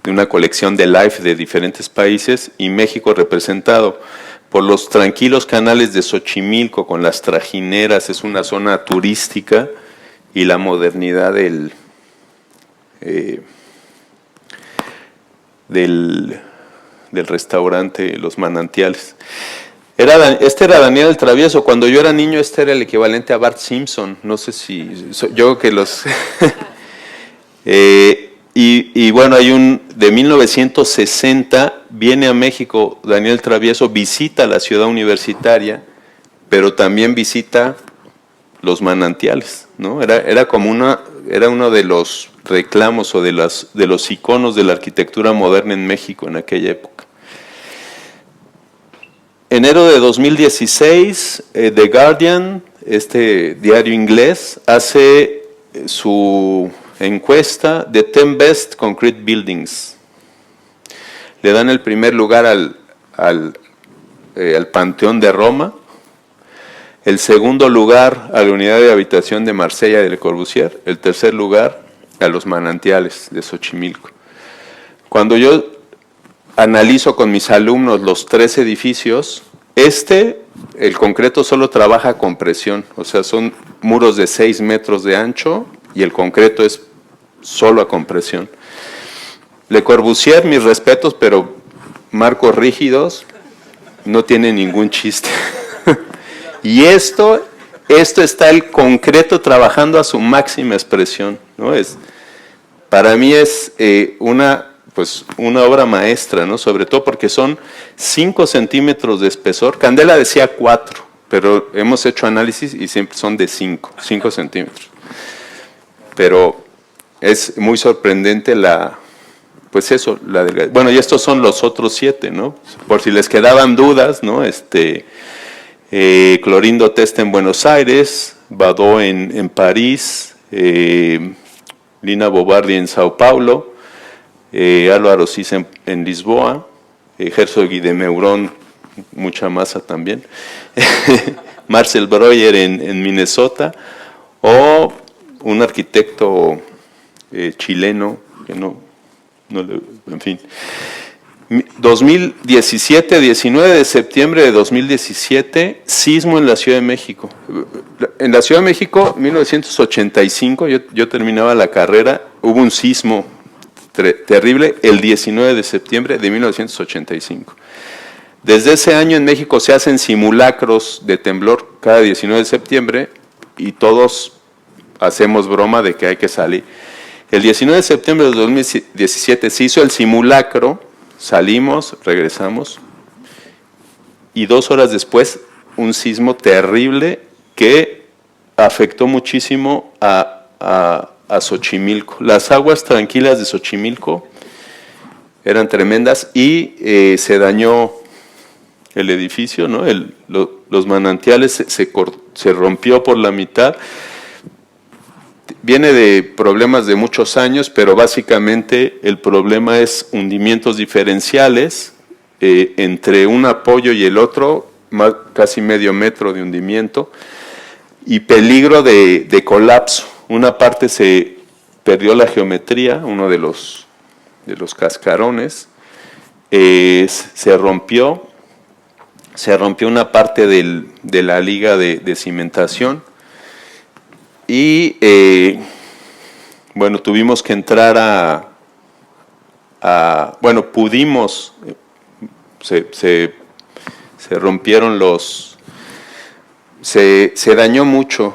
una colección de Life de diferentes países y México representado por los tranquilos canales de Xochimilco con las trajineras, es una zona turística, y la modernidad del restaurante Los Manantiales. Este era Daniel el Travieso. Cuando yo era niño, este era el equivalente a Bart Simpson. No sé si... Yo que los... y bueno, de 1960, viene a México Daniel Travieso, visita la ciudad universitaria, pero también visita Los Manantiales, ¿no? Era uno de los reclamos o de los iconos de la arquitectura moderna en México en aquella época. enero de 2016, The Guardian, este diario inglés, hace su encuesta de 10 Best Concrete Buildings. Le dan el primer lugar al Panteón de Roma, el segundo lugar a la unidad de habitación de Marsella de Le Corbusier, el tercer lugar a los manantiales de Xochimilco. Cuando yo analizo con mis alumnos los 3 edificios, el concreto solo trabaja con presión, o sea, son muros de 6 metros de ancho y el concreto es solo a compresión. Le Corbusier, mis respetos, pero marcos rígidos no tiene ningún chiste. Y esto está el concreto trabajando a su máxima expresión, ¿no? Para mí es una obra maestra, ¿no? Sobre todo porque son 5 centímetros de espesor. Candela decía 4, pero hemos hecho análisis y siempre son de 5 centímetros. Pero es muy sorprendente bueno, y estos son los otros 7, ¿no? Por si les quedaban dudas, ¿no? Clorindo Testa en Buenos Aires, Baudot en París, Lina Bobardi en Sao Paulo, Álvaro Cis en Lisboa, Herzog y de Meuron, mucha masa también, Marcel Breuer en Minnesota, o un arquitecto chileno, que en fin. 19 de septiembre de 2017, sismo en la Ciudad de México. En la Ciudad de México, 1985, yo terminaba la carrera, hubo un sismo terrible el 19 de septiembre de 1985. Desde ese año en México se hacen simulacros de temblor cada 19 de septiembre y todos hacemos broma de que hay que salir. El 19 de septiembre de 2017 se hizo el simulacro, salimos, regresamos, y 2 horas después un sismo terrible que afectó muchísimo a Xochimilco. Las aguas tranquilas de Xochimilco eran tremendas y se dañó el edificio, ¿no? Los manantiales se rompió por la mitad. Viene de problemas de muchos años, pero básicamente el problema es hundimientos diferenciales entre un apoyo y el otro, casi medio metro de hundimiento, y peligro de colapso. Una parte se perdió la geometría, uno de los cascarones, se rompió una parte de la liga de cimentación. Y bueno, tuvimos que entrar pudimos, se rompieron se dañó mucho,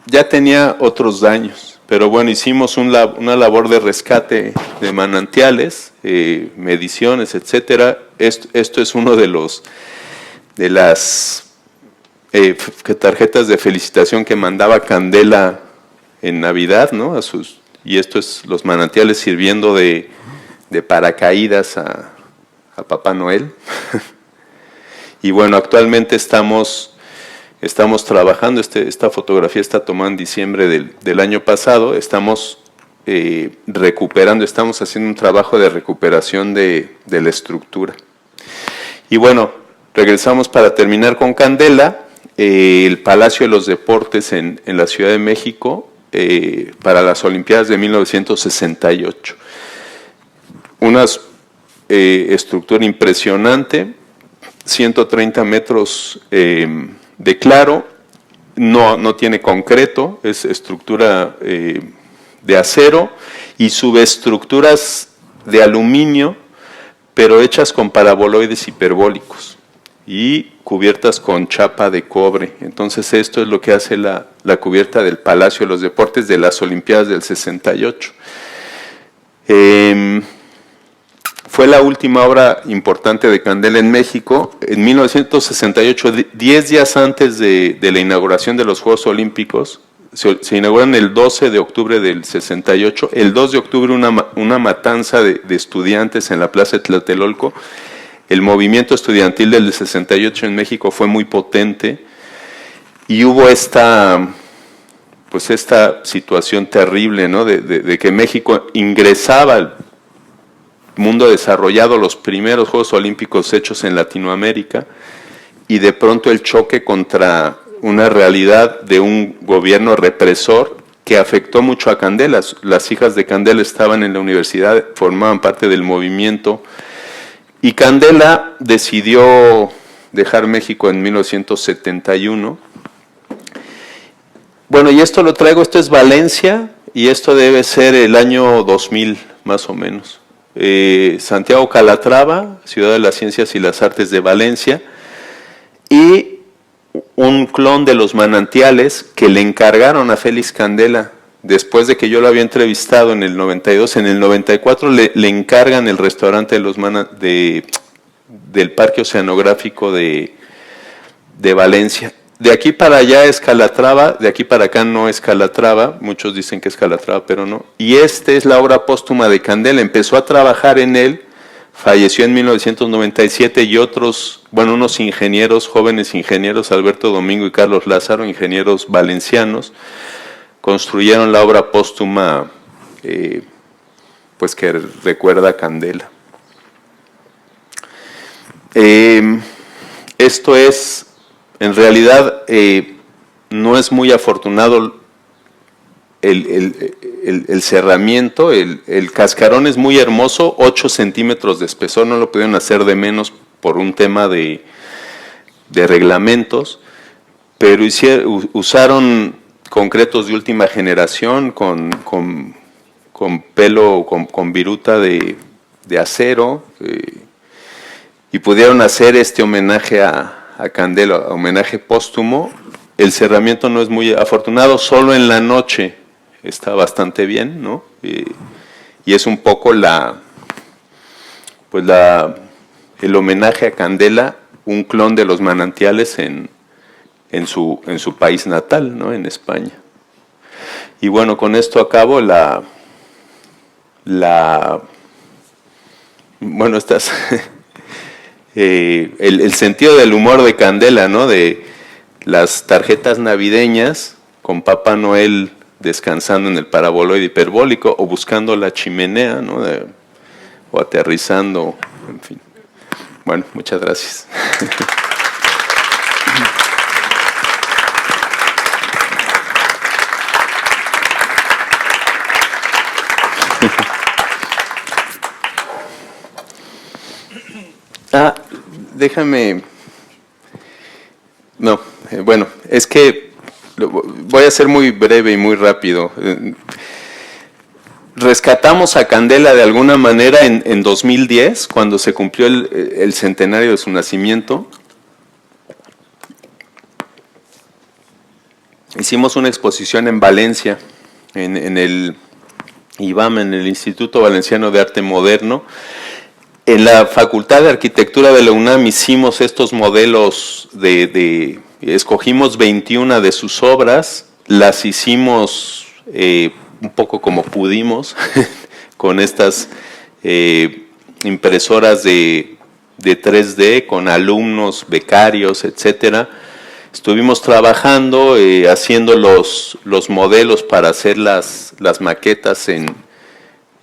ya tenía otros daños, pero bueno, hicimos una labor de rescate de manantiales, mediciones, etcétera. Esto es uno de las tarjetas de felicitación que mandaba Candela en Navidad, ¿no? Y esto es los manantiales sirviendo de paracaídas a Papá Noel. Y bueno, actualmente estamos trabajando, esta fotografía está tomada en diciembre del año pasado, estamos recuperando, estamos haciendo un trabajo de recuperación de la estructura. Y bueno, regresamos para terminar con Candela. El Palacio de los Deportes en la Ciudad de México para las Olimpiadas de 1968. Una estructura impresionante, 130 metros de claro, no tiene concreto, es estructura de acero y subestructuras de aluminio, pero hechas con paraboloides hiperbólicos y cubiertas con chapa de cobre. Entonces esto es lo que hace la cubierta del Palacio de los Deportes de las Olimpiadas del 68. Fue la última obra importante de Candela en México. En 1968, 10 días antes de la inauguración de los Juegos Olímpicos, se inauguran el 12 de octubre del 68. El 2 de octubre una matanza de estudiantes en la Plaza de Tlatelolco. el movimiento estudiantil del 68 en México fue muy potente y hubo esta situación terrible, ¿no? de que México ingresaba al mundo desarrollado, los primeros Juegos Olímpicos hechos en Latinoamérica, y de pronto el choque contra una realidad de un gobierno represor que afectó mucho a Candela. Las hijas de Candela estaban en la universidad, formaban parte del movimiento, y Candela decidió dejar México en 1971. Bueno, y esto lo traigo, esto es Valencia, y esto debe ser el año 2000, más o menos. Santiago Calatrava, Ciudad de las Ciencias y las Artes de Valencia, y un clon de Los Manantiales que le encargaron a Félix Candela, después de que yo lo había entrevistado en el 92, en el 94 le encargan el restaurante del Parque Oceanográfico de Valencia. De aquí para allá es Calatrava, de aquí para acá no es Calatrava, muchos dicen que es Calatrava, pero no. Y esta es la obra póstuma de Candela, empezó a trabajar en él, falleció en 1997 y otros, bueno, unos ingenieros, jóvenes ingenieros, Alberto Domingo y Carlos Lázaro, ingenieros valencianos, construyeron la obra póstuma pues que recuerda a Candela. Esto es, en realidad, no es muy afortunado el cerramiento, el cascarón es muy hermoso, 8 centímetros de espesor, no lo pudieron hacer de menos por un tema de reglamentos, pero usaron concretos de última generación con pelo, con viruta de acero, y pudieron hacer este homenaje a Candela, homenaje póstumo. El cerramiento no es muy afortunado, solo en la noche está bastante bien, ¿no? Y es un poco el homenaje a Candela, un clon de Los Manantiales en su país natal, ¿no? En España. Y bueno, con esto acabo bueno, estas el sentido del humor de Candela, ¿no? De las tarjetas navideñas con Papá Noel descansando en el paraboloide hiperbólico o buscando la chimenea, ¿no? O aterrizando, en fin. Bueno, muchas gracias. Déjame... No, bueno, es que voy a ser muy breve y muy rápido. Rescatamos a Candela de alguna manera en 2010, cuando se cumplió el centenario de su nacimiento. Hicimos una exposición en Valencia, en el IVAM, en el Instituto Valenciano de Arte Moderno. En la Facultad de Arquitectura de la UNAM hicimos estos modelos escogimos 21 de sus obras, las hicimos un poco como pudimos, con estas impresoras de 3D, con alumnos, becarios, etcétera. Estuvimos trabajando, haciendo los modelos para hacer las maquetas en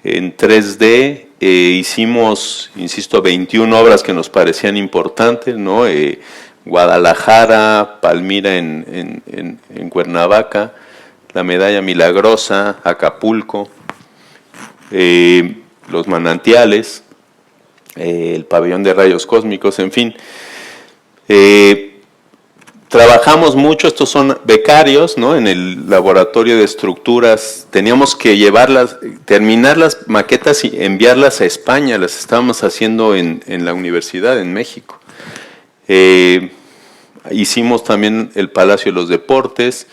3D. Hicimos, insisto, 21 obras que nos parecían importantes, ¿no? Guadalajara, Palmira en Cuernavaca, la Medalla Milagrosa, Acapulco, Los Manantiales, el Pabellón de Rayos Cósmicos, en fin. Trabajamos mucho, estos son becarios, ¿no? En el laboratorio de estructuras, teníamos que terminar las maquetas y enviarlas a España, las estábamos haciendo en la universidad, en México. Hicimos también el Palacio de los Deportes,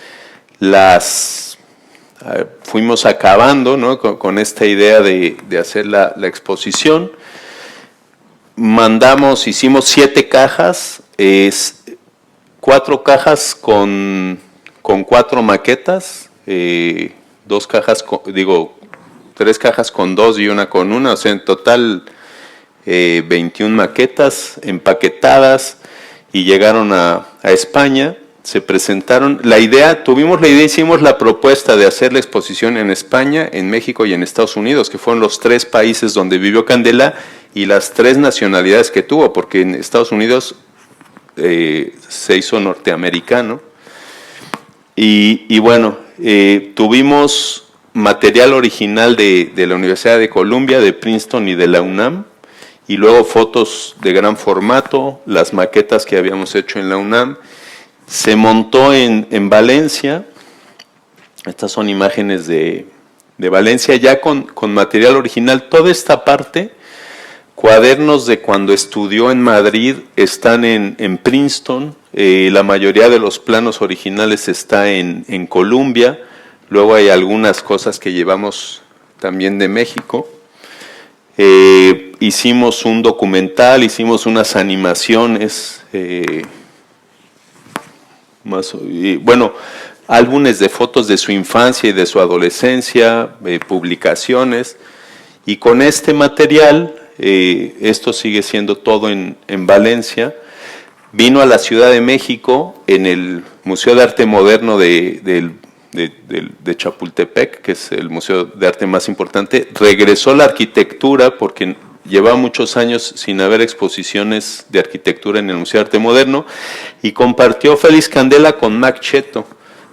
fuimos acabando, ¿no? con esta idea de hacer la exposición. Hicimos 7 cajas, 4 cajas con 4 maquetas, 3 cajas con 2 y una con una, o sea, en total 21 maquetas empaquetadas y llegaron a España. Se presentaron, tuvimos la idea, hicimos la propuesta de hacer la exposición en España, en México y en Estados Unidos, que fueron los 3 países donde vivió Candela y las 3 nacionalidades que tuvo, porque en Estados Unidos se hizo norteamericano. Y bueno, tuvimos material original de la Universidad de Columbia, de Princeton y de la UNAM, y luego fotos de gran formato, las maquetas que habíamos hecho en la UNAM. Se montó en Valencia. Estas son imágenes de Valencia, ya con material original. Toda esta parte, cuadernos de cuando estudió en Madrid, están en Princeton. La mayoría de los planos originales está en Columbia. Luego hay algunas cosas que llevamos también de México. Hicimos un documental, hicimos unas animaciones, bueno, álbumes de fotos de su infancia y de su adolescencia, publicaciones, y con este material, esto sigue siendo todo en Valencia. Vino a la Ciudad de México, en el Museo de Arte Moderno de Chapultepec, que es el museo de arte más importante. Regresó la arquitectura porque llevaba muchos años sin haber exposiciones de arquitectura en el Museo de Arte Moderno, y compartió Félix Candela con Mac Cheto.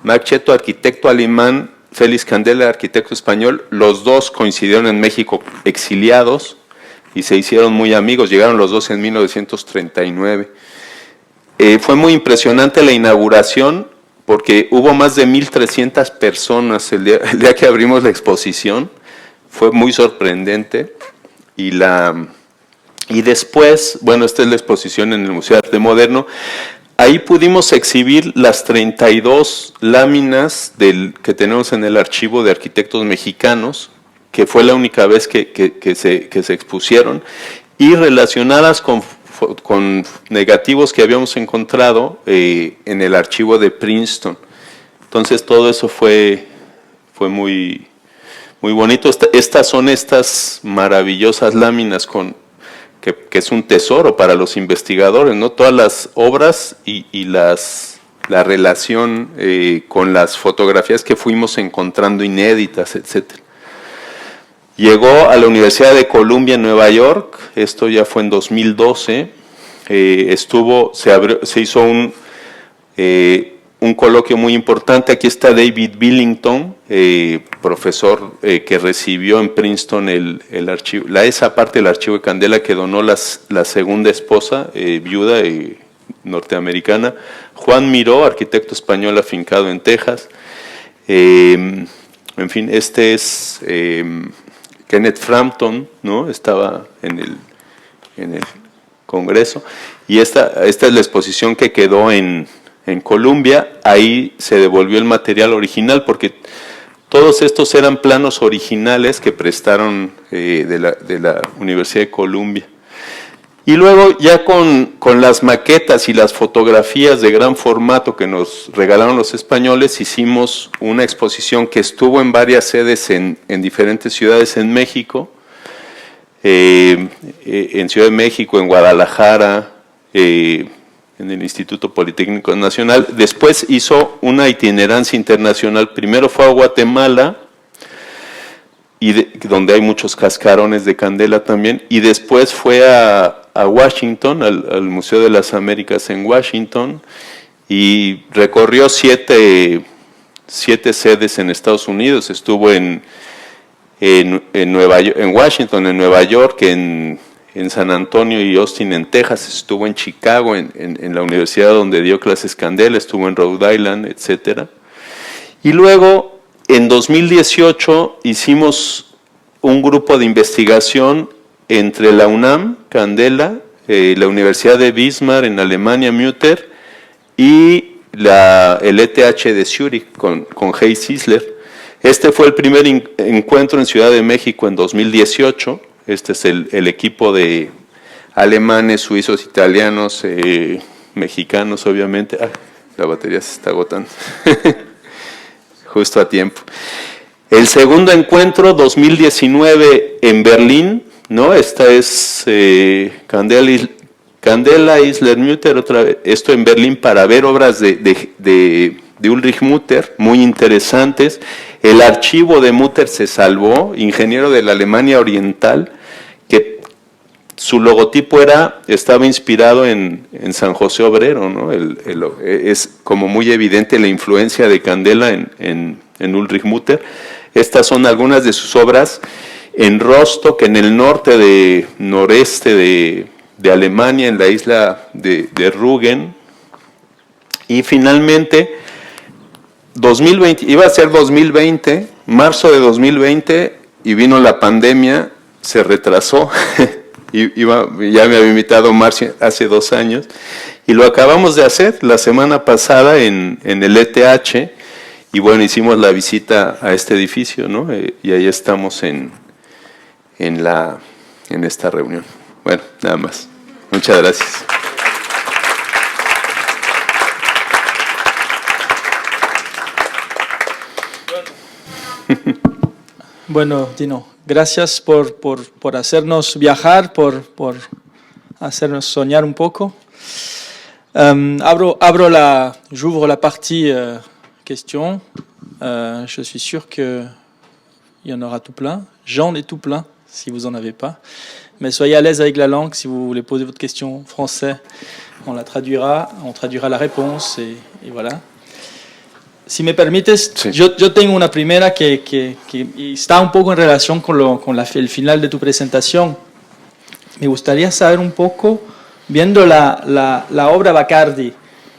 Mac Cheto, arquitecto alemán, Félix Candela, arquitecto español. Los dos coincidieron en México exiliados y se hicieron muy amigos. Llegaron los dos en 1939. Fue muy impresionante la inauguración porque hubo más de 1,300 personas el día que abrimos la exposición. Fue muy sorprendente. Y después, bueno, esta es la exposición en el Museo de Arte Moderno. Ahí pudimos exhibir las 32 láminas que tenemos en el archivo de arquitectos mexicanos, que fue la única vez que se expusieron, y relacionadas con negativos que habíamos encontrado en el archivo de Princeton. Entonces todo eso fue muy bonito. Estas son estas maravillosas láminas que es un tesoro para los investigadores, ¿no? Todas las obras y la relación con las fotografías que fuimos encontrando inéditas, etc. Llegó a la Universidad de Columbia en Nueva York. Esto ya fue en 2012. Se hizo un coloquio muy importante. Aquí está David Billington, profesor que recibió en Princeton esa parte del archivo de Candela que donó la segunda esposa, viuda norteamericana. Juan Miró, arquitecto español afincado en Texas. En fin, este es Kenneth Frampton, ¿no? Estaba en el Congreso. Y esta es la exposición que quedó en Columbia. Ahí se devolvió el material original porque todos estos eran planos originales que prestaron de la Universidad de Columbia. Y luego ya con las maquetas y las fotografías de gran formato que nos regalaron los españoles, hicimos una exposición que estuvo en varias sedes en diferentes ciudades en México, en Ciudad de México, en Guadalajara, en el Instituto Politécnico Nacional. Después hizo una itinerancia internacional. Primero fue a Guatemala, donde hay muchos cascarones de Candela también, y después fue a Washington, al Museo de las Américas en Washington, y recorrió siete sedes en Estados Unidos. Estuvo en Washington, en Nueva York, en San Antonio y Austin en Texas. Estuvo en Chicago, en la universidad donde dio clases Candela. Estuvo en Rhode Island, etc. Y luego, en 2018, hicimos un grupo de investigación entre la UNAM, Candela, la Universidad de Wismar en Alemania, Mütter, y el ETH de Zurich con Hey Sisler. Este fue el primer encuentro en Ciudad de México en 2018. Este es el equipo de alemanes, suizos, italianos, mexicanos, obviamente. La batería se está agotando. Justo a tiempo. El segundo encuentro, 2019, en Berlín, No, esta es Candela Isler Mütter, otra vez, esto en Berlín, para ver obras de Ulrich Mütter, muy interesantes. El archivo de Mütter se salvó, ingeniero de la Alemania Oriental, que su logotipo estaba inspirado en San José Obrero, ¿no? Es como muy evidente la influencia de Candela en Ulrich Mütter. Estas son algunas de sus obras en Rostock, en el noreste de Alemania, en la isla de Rügen. Y finalmente, 2020, iba a ser 2020, marzo de 2020, y vino la pandemia, se retrasó. Ya me había invitado Marcio hace 2 años, y lo acabamos de hacer la semana pasada en el ETH, y bueno, hicimos la visita a este edificio, ¿no? Y ahí estamos en esta reunión. Bueno, nada más. Muchas gracias. Bueno, Dino, gracias por hacernos viajar, por hacernos soñar un poco. J'ouvre la partie questions. Je suis sûr qu'il y en aura tout plein. J'en ai tout plein, si vous n'en avez pas. Mais soyez à l'aise avec la langue. Si vous voulez poser votre question en français, on traduira la réponse et voilà. Si me permites, sí. yo tengo una primera que está un poco en relación con el final de tu presentación. Me gustaría saber un poco, viendo la obra Bacardi,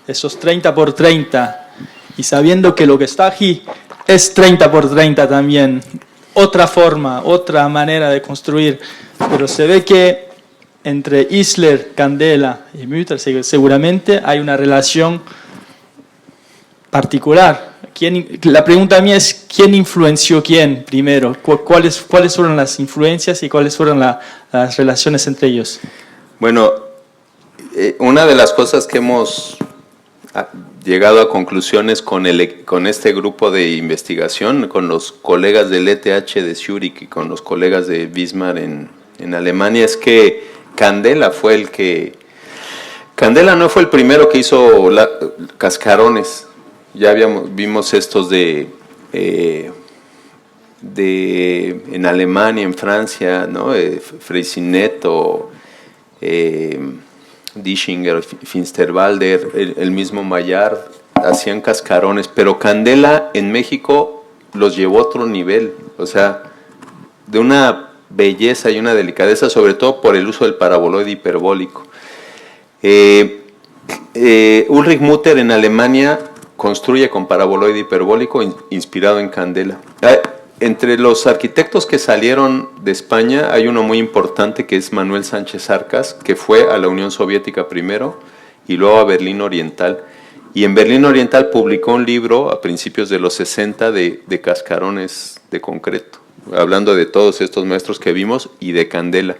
esos 30 por 30, y sabiendo que lo que está aquí es 30 por 30 también, otra forma, otra manera de construir, pero se ve que entre Isler, Candela y Mütter seguramente hay una relación particular. La pregunta mía es, ¿quién influenció quién primero? ¿Cuáles fueron las influencias y cuáles fueron las relaciones entre ellos? Bueno, una de las cosas que hemos llegado a conclusiones con este grupo de investigación, con los colegas del ETH de Zúrich y con los colegas de Wismar en Alemania, es que Candela no fue el primero que hizo cascarones. Ya vimos estos en Alemania, en Francia, ¿no? Freycinet o Dischinger, Finsterwalder, el mismo Maillard, hacían cascarones, pero Candela en México los llevó a otro nivel, o sea, de una belleza y una delicadeza, sobre todo por el uso del paraboloide hiperbólico. Ulrich Mütter en Alemania construye con paraboloide hiperbólico inspirado en Candela. Entre los arquitectos que salieron de España hay uno muy importante que es Manuel Sánchez Arcas, que fue a la Unión Soviética primero y luego a Berlín Oriental. Y en Berlín Oriental publicó un libro a principios de los 60 de cascarones de concreto, hablando de todos estos maestros que vimos y de Candela.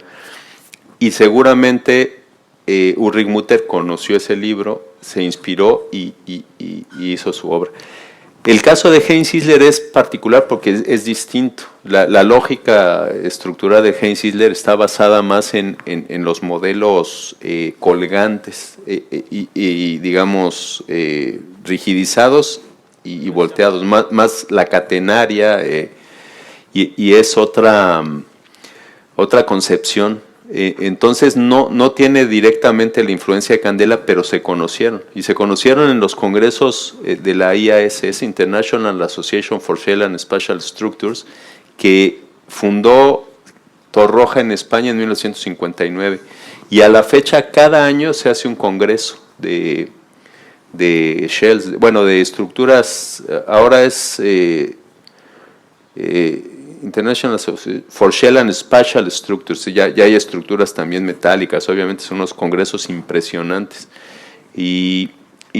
Y seguramente Ulrich Mütter conoció ese libro, se inspiró y hizo su obra. El caso de Heinz Isler es particular porque es distinto. La lógica estructural de Heinz Isler está basada más en los modelos colgantes y digamos, rigidizados y volteados, más la catenaria, y es otra concepción. Entonces no tiene directamente la influencia de Candela, pero se conocieron. Y se conocieron en los congresos de la IASS, International Association for Shell and Spatial Structures, que fundó Torroja en España en 1959. Y a la fecha, cada año se hace un congreso de shells, de estructuras. Ahora es International for Shell and Spatial Structures, ya hay estructuras también metálicas, obviamente son unos congresos impresionantes. Y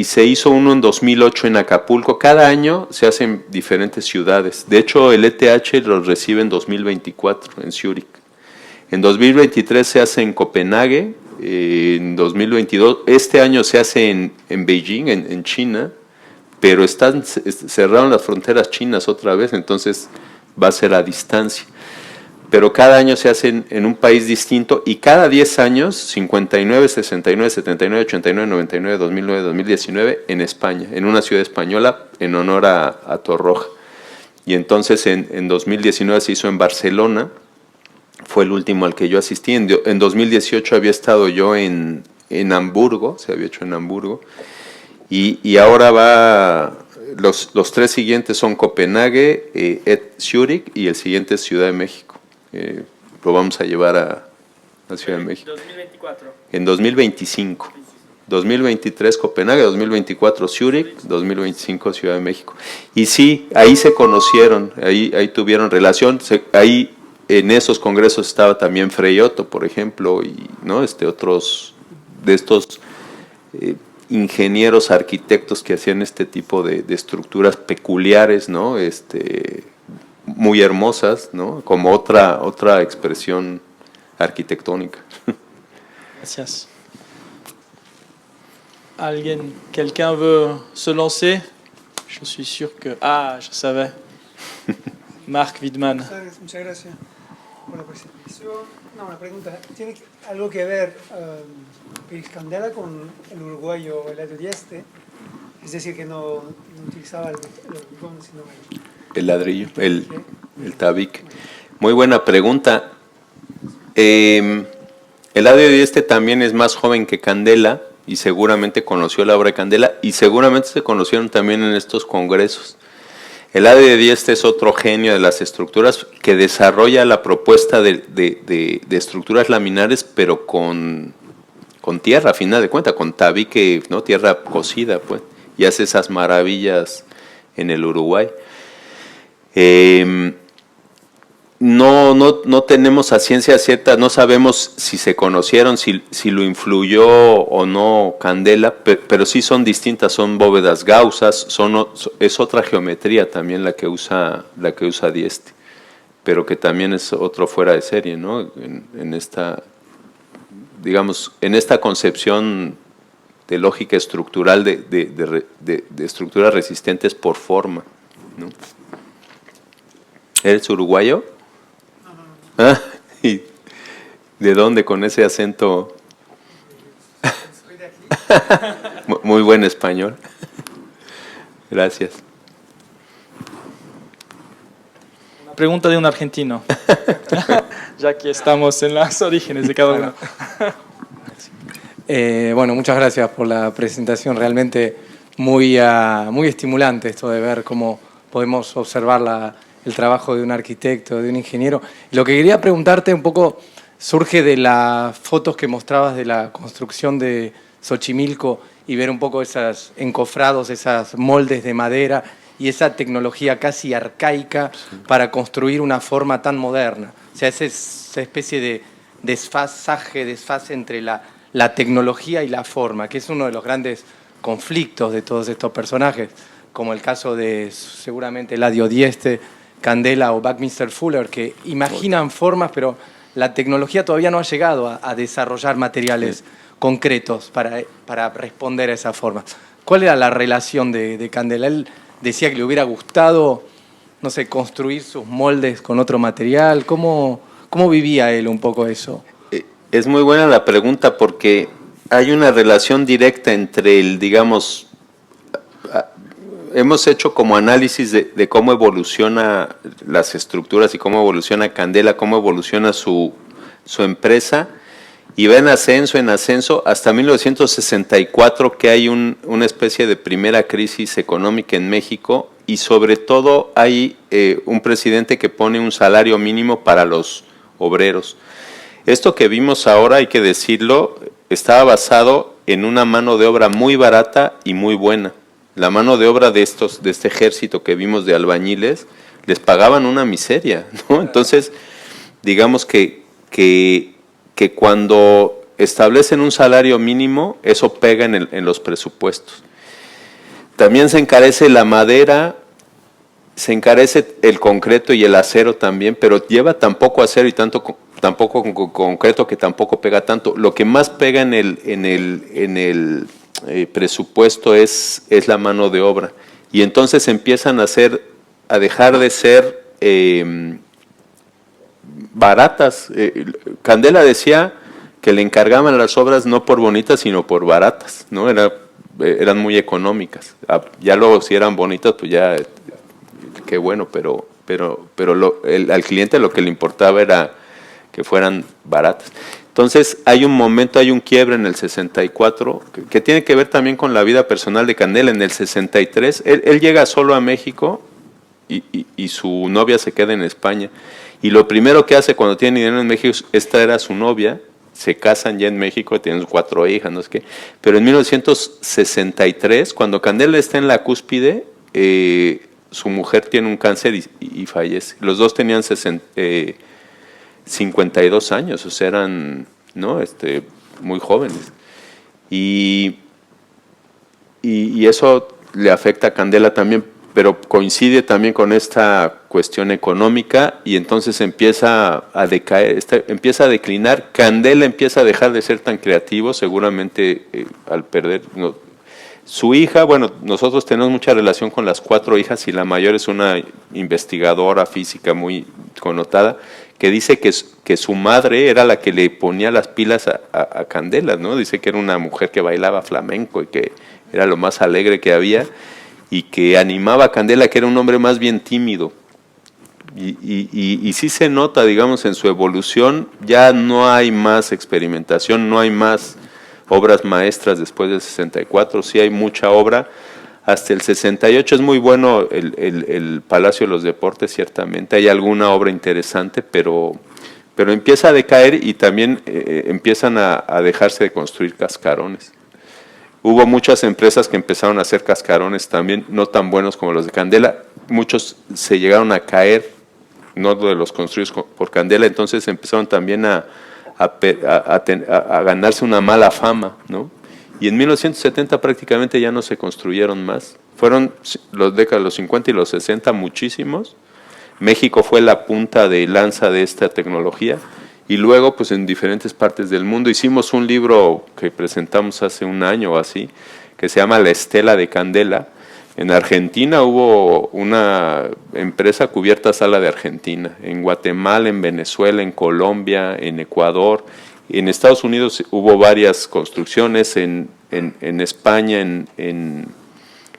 se hizo uno en 2008 en Acapulco. Cada año se hace en diferentes ciudades. De hecho, el ETH los recibe en 2024 en Zúrich. En 2023 se hace en Copenhague. En 2022, este año se hace en Beijing, en China, pero cerraron las fronteras chinas otra vez, entonces va a ser a distancia. pero cada año se hace en un país distinto y cada 10 años, 59, 69, 79, 89, 99, 2009, 2019, en España, en una ciudad española en honor a Torroja. Y entonces en 2019 se hizo en Barcelona, fue el último al que yo asistí. En 2018 había estado yo en Hamburgo, se había hecho en Hamburgo, y ahora va, los tres siguientes son Copenhague, Zúrich, y el siguiente es Ciudad de México. Lo vamos a llevar a Ciudad de México. 2024. En 2025. 2023 Copenhague, 2024 Zúrich, 2025 Ciudad de México. Y sí, ahí se conocieron, ahí tuvieron relación, ahí en esos congresos estaba también Frei Otto, por ejemplo, y ¿no? Otros de estos ingenieros, arquitectos que hacían este tipo de estructuras peculiares, ¿no? Muy hermosas, ¿no? Como otra expresión arquitectónica. Gracias. Quelqu'un veut se lancer? Je suis sûr que... Ah, je savais. Marc Widman. Muchas gracias por la presentación. No, una pregunta. ¿Tiene algo que ver Pérez Candela con el uruguayo Eladio Dieste? Es decir, que no utilizaba el hormigón, sino el ladrillo, el tabique. Muy buena pregunta. Eladio Dieste también es más joven que Candela y seguramente conoció la obra de Candela y seguramente se conocieron también en estos congresos. Eladio Dieste es otro genio de las estructuras que desarrolla la propuesta de estructuras laminares, pero con tierra, a final de cuentas, con tabique, ¿no? Tierra cocida, pues, y hace esas maravillas en el Uruguay. No tenemos a ciencia cierta, no sabemos si se conocieron, si lo influyó o no Candela, pero sí son distintas, son bóvedas gausas, es otra geometría también la que usa Dieste, pero que también es otro fuera de serie, ¿no? En esta, digamos, en esta concepción de lógica estructural de estructuras resistentes por forma, ¿no? ¿Eres uruguayo? Ah, ¿y de dónde con ese acento? soy de aquí. Muy buen español. Gracias. Una pregunta de un argentino. Ya que estamos en los orígenes de cada uno. Bueno, muchas gracias por la presentación. Realmente muy estimulante esto de ver cómo podemos observar el trabajo de un arquitecto, de un ingeniero. Lo que quería preguntarte un poco surge de las fotos que mostrabas de la construcción de Xochimilco y ver un poco esos encofrados, esas moldes de madera y esa tecnología casi arcaica para construir una forma tan moderna. O sea, esa especie de desfase entre la tecnología y la forma, que es uno de los grandes conflictos de todos estos personajes, como el caso de seguramente Eladio Dieste, Candela o Buckminster Fuller, que imaginan formas, pero la tecnología todavía no ha llegado a desarrollar materiales concretos para responder a esa forma. ¿Cuál era la relación de Candela? Él decía que le hubiera gustado, no sé, construir sus moldes con otro material. ¿Cómo vivía él un poco eso? Es muy buena la pregunta porque hay una relación directa entre digamos, hemos hecho como análisis de cómo evoluciona las estructuras y cómo evoluciona Candela, cómo evoluciona su empresa, y va en ascenso hasta 1964, que hay una especie de primera crisis económica en México, y sobre todo hay un presidente que pone un salario mínimo para los obreros. Esto que vimos ahora, hay que decirlo, estaba basado en una mano de obra muy barata y muy buena. La mano de obra de este ejército que vimos de albañiles, les pagaban una miseria, ¿no? Entonces, digamos que cuando establecen un salario mínimo, eso pega en los presupuestos. También se encarece la madera, se encarece el concreto y el acero también, pero lleva tan poco acero y tampoco concreto que tampoco pega tanto. Lo que más pega en el presupuesto es la mano de obra, y entonces empiezan a dejar de ser baratas. Candela decía que le encargaban las obras no por bonitas, sino por baratas, ¿no? Eran muy económicas. Ya luego si eran bonitas, pues ya, qué bueno, pero al cliente lo que le importaba era que fueran baratas. Entonces hay un quiebre en el 64, que tiene que ver también con la vida personal de Candela. En el 63, él llega solo a México y su novia se queda en España. Y lo primero que hace cuando tiene dinero en México, esta era su novia, se casan ya en México, tienen 4 hijas, no sé qué. Pero en 1963, cuando Candela está en la cúspide, su mujer tiene un cáncer y fallece. Los dos tenían 52 años, o sea, eran, ¿no? Muy jóvenes. Y eso le afecta a Candela también, pero coincide también con esta cuestión económica y entonces empieza a decaer, empieza a declinar. Candela empieza a dejar de ser tan creativo, seguramente al perder... Su hija, bueno, nosotros tenemos mucha relación con las 4 hijas y la mayor es una investigadora física muy connotada, que dice que su madre era la que le ponía las pilas a Candela, ¿no? Dice que era una mujer que bailaba flamenco y que era lo más alegre que había y que animaba a Candela, que era un hombre más bien tímido. Y sí se nota, digamos, en su evolución, ya no hay más experimentación, no hay más obras maestras después del 64, sí hay mucha obra. Hasta el 68 es muy bueno el Palacio de los Deportes, ciertamente, hay alguna obra interesante, pero empieza a decaer y también empiezan a dejarse de construir cascarones. Hubo muchas empresas que empezaron a hacer cascarones también, no tan buenos como los de Candela, muchos se llegaron a caer, no de los construidos por Candela, entonces empezaron también a ganarse una mala fama, ¿no? Y en 1970 prácticamente ya no se construyeron más. Fueron los décadas, los 50 y los 60 muchísimos. México fue la punta de lanza de esta tecnología y luego pues en diferentes partes del mundo hicimos un libro que presentamos hace un año o así, que se llama La Estela de Candela. En Argentina hubo una empresa Cubierta Sala de Argentina, en Guatemala, en Venezuela, en Colombia, en Ecuador. En Estados Unidos hubo varias construcciones, en España, en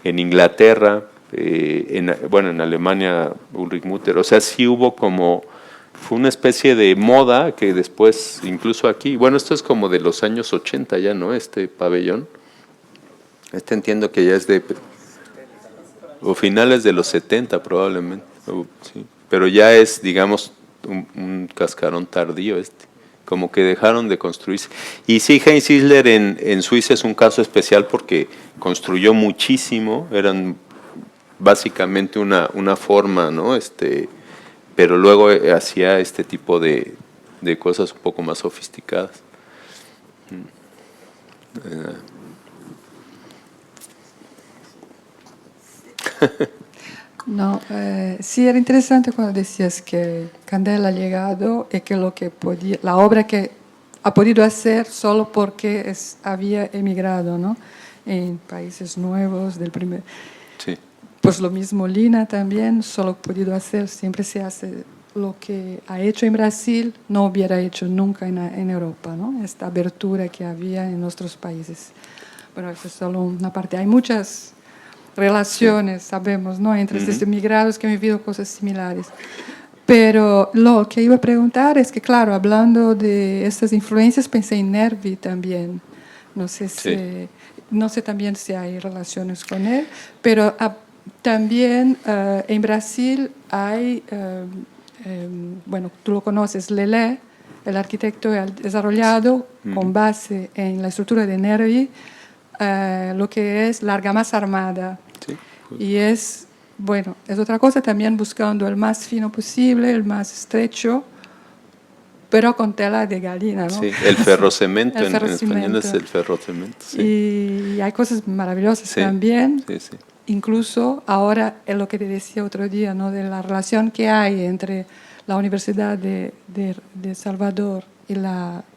Inglaterra, en Alemania Ulrich Mutter. O sea, sí hubo fue una especie de moda que después, incluso aquí, bueno, esto es como de los años 80 ya, ¿no? Este pabellón. Entiendo que ya es o finales de los 70 probablemente, sí. Pero ya es, digamos, un cascarón tardío como que dejaron de construirse. Y sí, Heinz Isler en Suiza es un caso especial porque construyó muchísimo, eran básicamente una forma, ¿no? Pero luego hacía este tipo de cosas un poco más sofisticadas. No, sí era interesante cuando decías que Candela ha llegado y que la obra que ha podido hacer solo porque había emigrado, ¿no? En países nuevos del primer. Sí. Pues lo mismo Lina también, solo ha podido hacer, siempre se hace lo que ha hecho en Brasil, no hubiera hecho nunca en Europa, ¿no? Esta abertura que había en nuestros países. Bueno, eso es solo una parte. Hay muchas relaciones, sabemos, ¿no? Entre estos emigrados que han vivido cosas similares. Pero lo que iba a preguntar es que, claro, hablando de estas influencias, pensé en Nervi también. No sé también si hay relaciones con él, pero también en Brasil hay, bueno, tú lo conoces, Lelé, el arquitecto ha desarrollado con base en la estructura de Nervi lo que es la argamasa armada. Sí. Y es, bueno, es otra cosa también buscando el más fino posible, el más estrecho, pero con tela de gallina, ¿no? Sí, el ferrocemento, El en español ferrocemento. es el ferrocemento. Sí. Y hay cosas maravillosas también. Sí, sí. Incluso ahora, es lo que te decía otro día, ¿no? De la relación que hay entre la Universidad de Salvador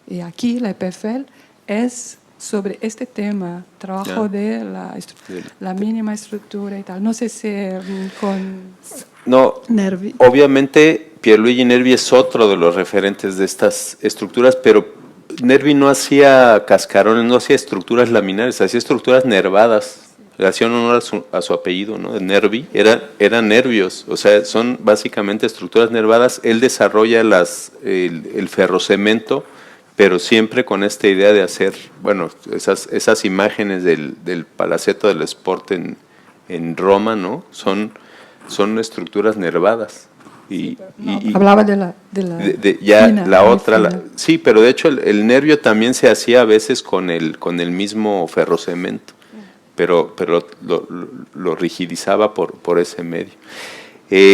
y aquí, la EPFL, es sobre este tema, trabajo de la mínima estructura y tal. No sé si con No, Nervi. obviamente Pierluigi Nervi es otro de los referentes de estas estructuras, pero Nervi no hacía cascarones, no hacía estructuras laminares, hacía estructuras nervadas. Le hacían honor a su apellido, ¿no? De Nervi, eran nervios, o sea, son básicamente estructuras nervadas. Él desarrolla el ferrocemento, pero siempre con esta idea de hacer, bueno, esas imágenes del Palazzetto dello Sport en Roma, ¿no? Son estructuras nervadas. Hablaba de la ya fina, la muy otra, fina. sí, pero de hecho el nervio también se hacía a veces con el mismo ferrocemento, pero lo rigidizaba por ese medio.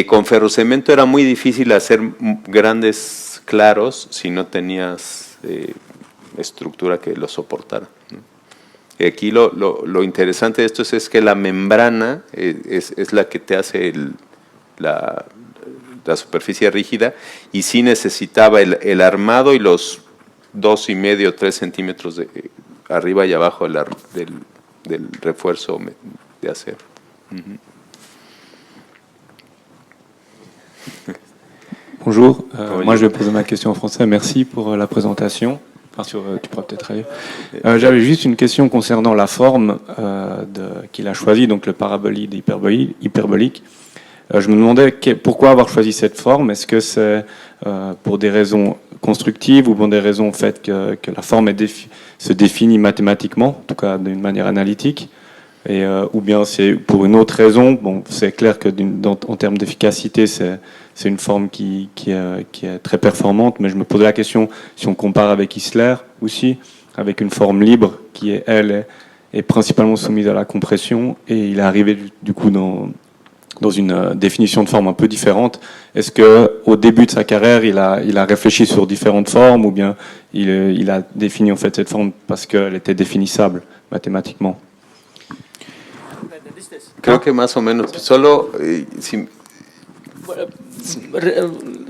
Con ferrocemento era muy difícil hacer grandes claros si no tenías estructura que lo soportara, ¿no? Y aquí lo interesante de esto es que la membrana es la que te hace la superficie rígida, y sí necesitaba el armado y los 2,5 o 3 centímetros arriba y abajo del refuerzo de acero. Bonjour, moi je vais poser ma question en français. Merci pour la présentation. Tu pourras peut-être aller. J'avais juste une question concernant la forme qu'il a choisie, donc le paraboloïde hyperbolique. Je me demandais pourquoi avoir choisi cette forme. Est-ce que c'est pour des raisons constructives ou pour des raisons au fait que la forme se définit mathématiquement, en tout cas d'une manière analytique, ou bien c'est pour une autre raison? Bon, c'est clair que en termes d'efficacité, c'est une forme qui est très performante, mais je me posais la question, si on compare avec Isler aussi, avec une forme libre qui, elle, est principalement soumise à la compression, et il est arrivé du coup dans une définition de forme un peu différente. Est-ce qu'au début de sa carrière, il a réfléchi sur différentes formes, ou bien il a défini en fait cette forme parce qu'elle était définissable mathématiquement? Creo que más o menos, solo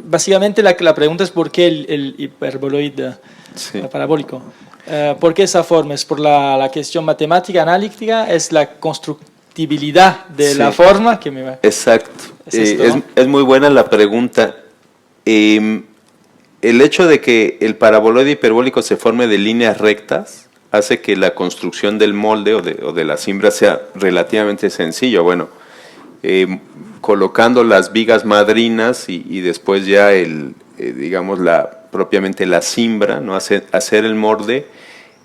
Básicamente la pregunta es por qué el hiperboloide parabólico. ¿Por qué esa forma? ¿Es por la cuestión matemática, analítica? ¿Es la constructibilidad de la forma? Que me va. Exacto. ¿Es es muy buena la pregunta. El hecho de que el paraboloide hiperbólico se forme de líneas rectas hace que la construcción del molde o de la cimbra sea relativamente sencillo. Bueno, colocando las vigas madrinas y después ya digamos propiamente la cimbra, ¿no? Hacer el molde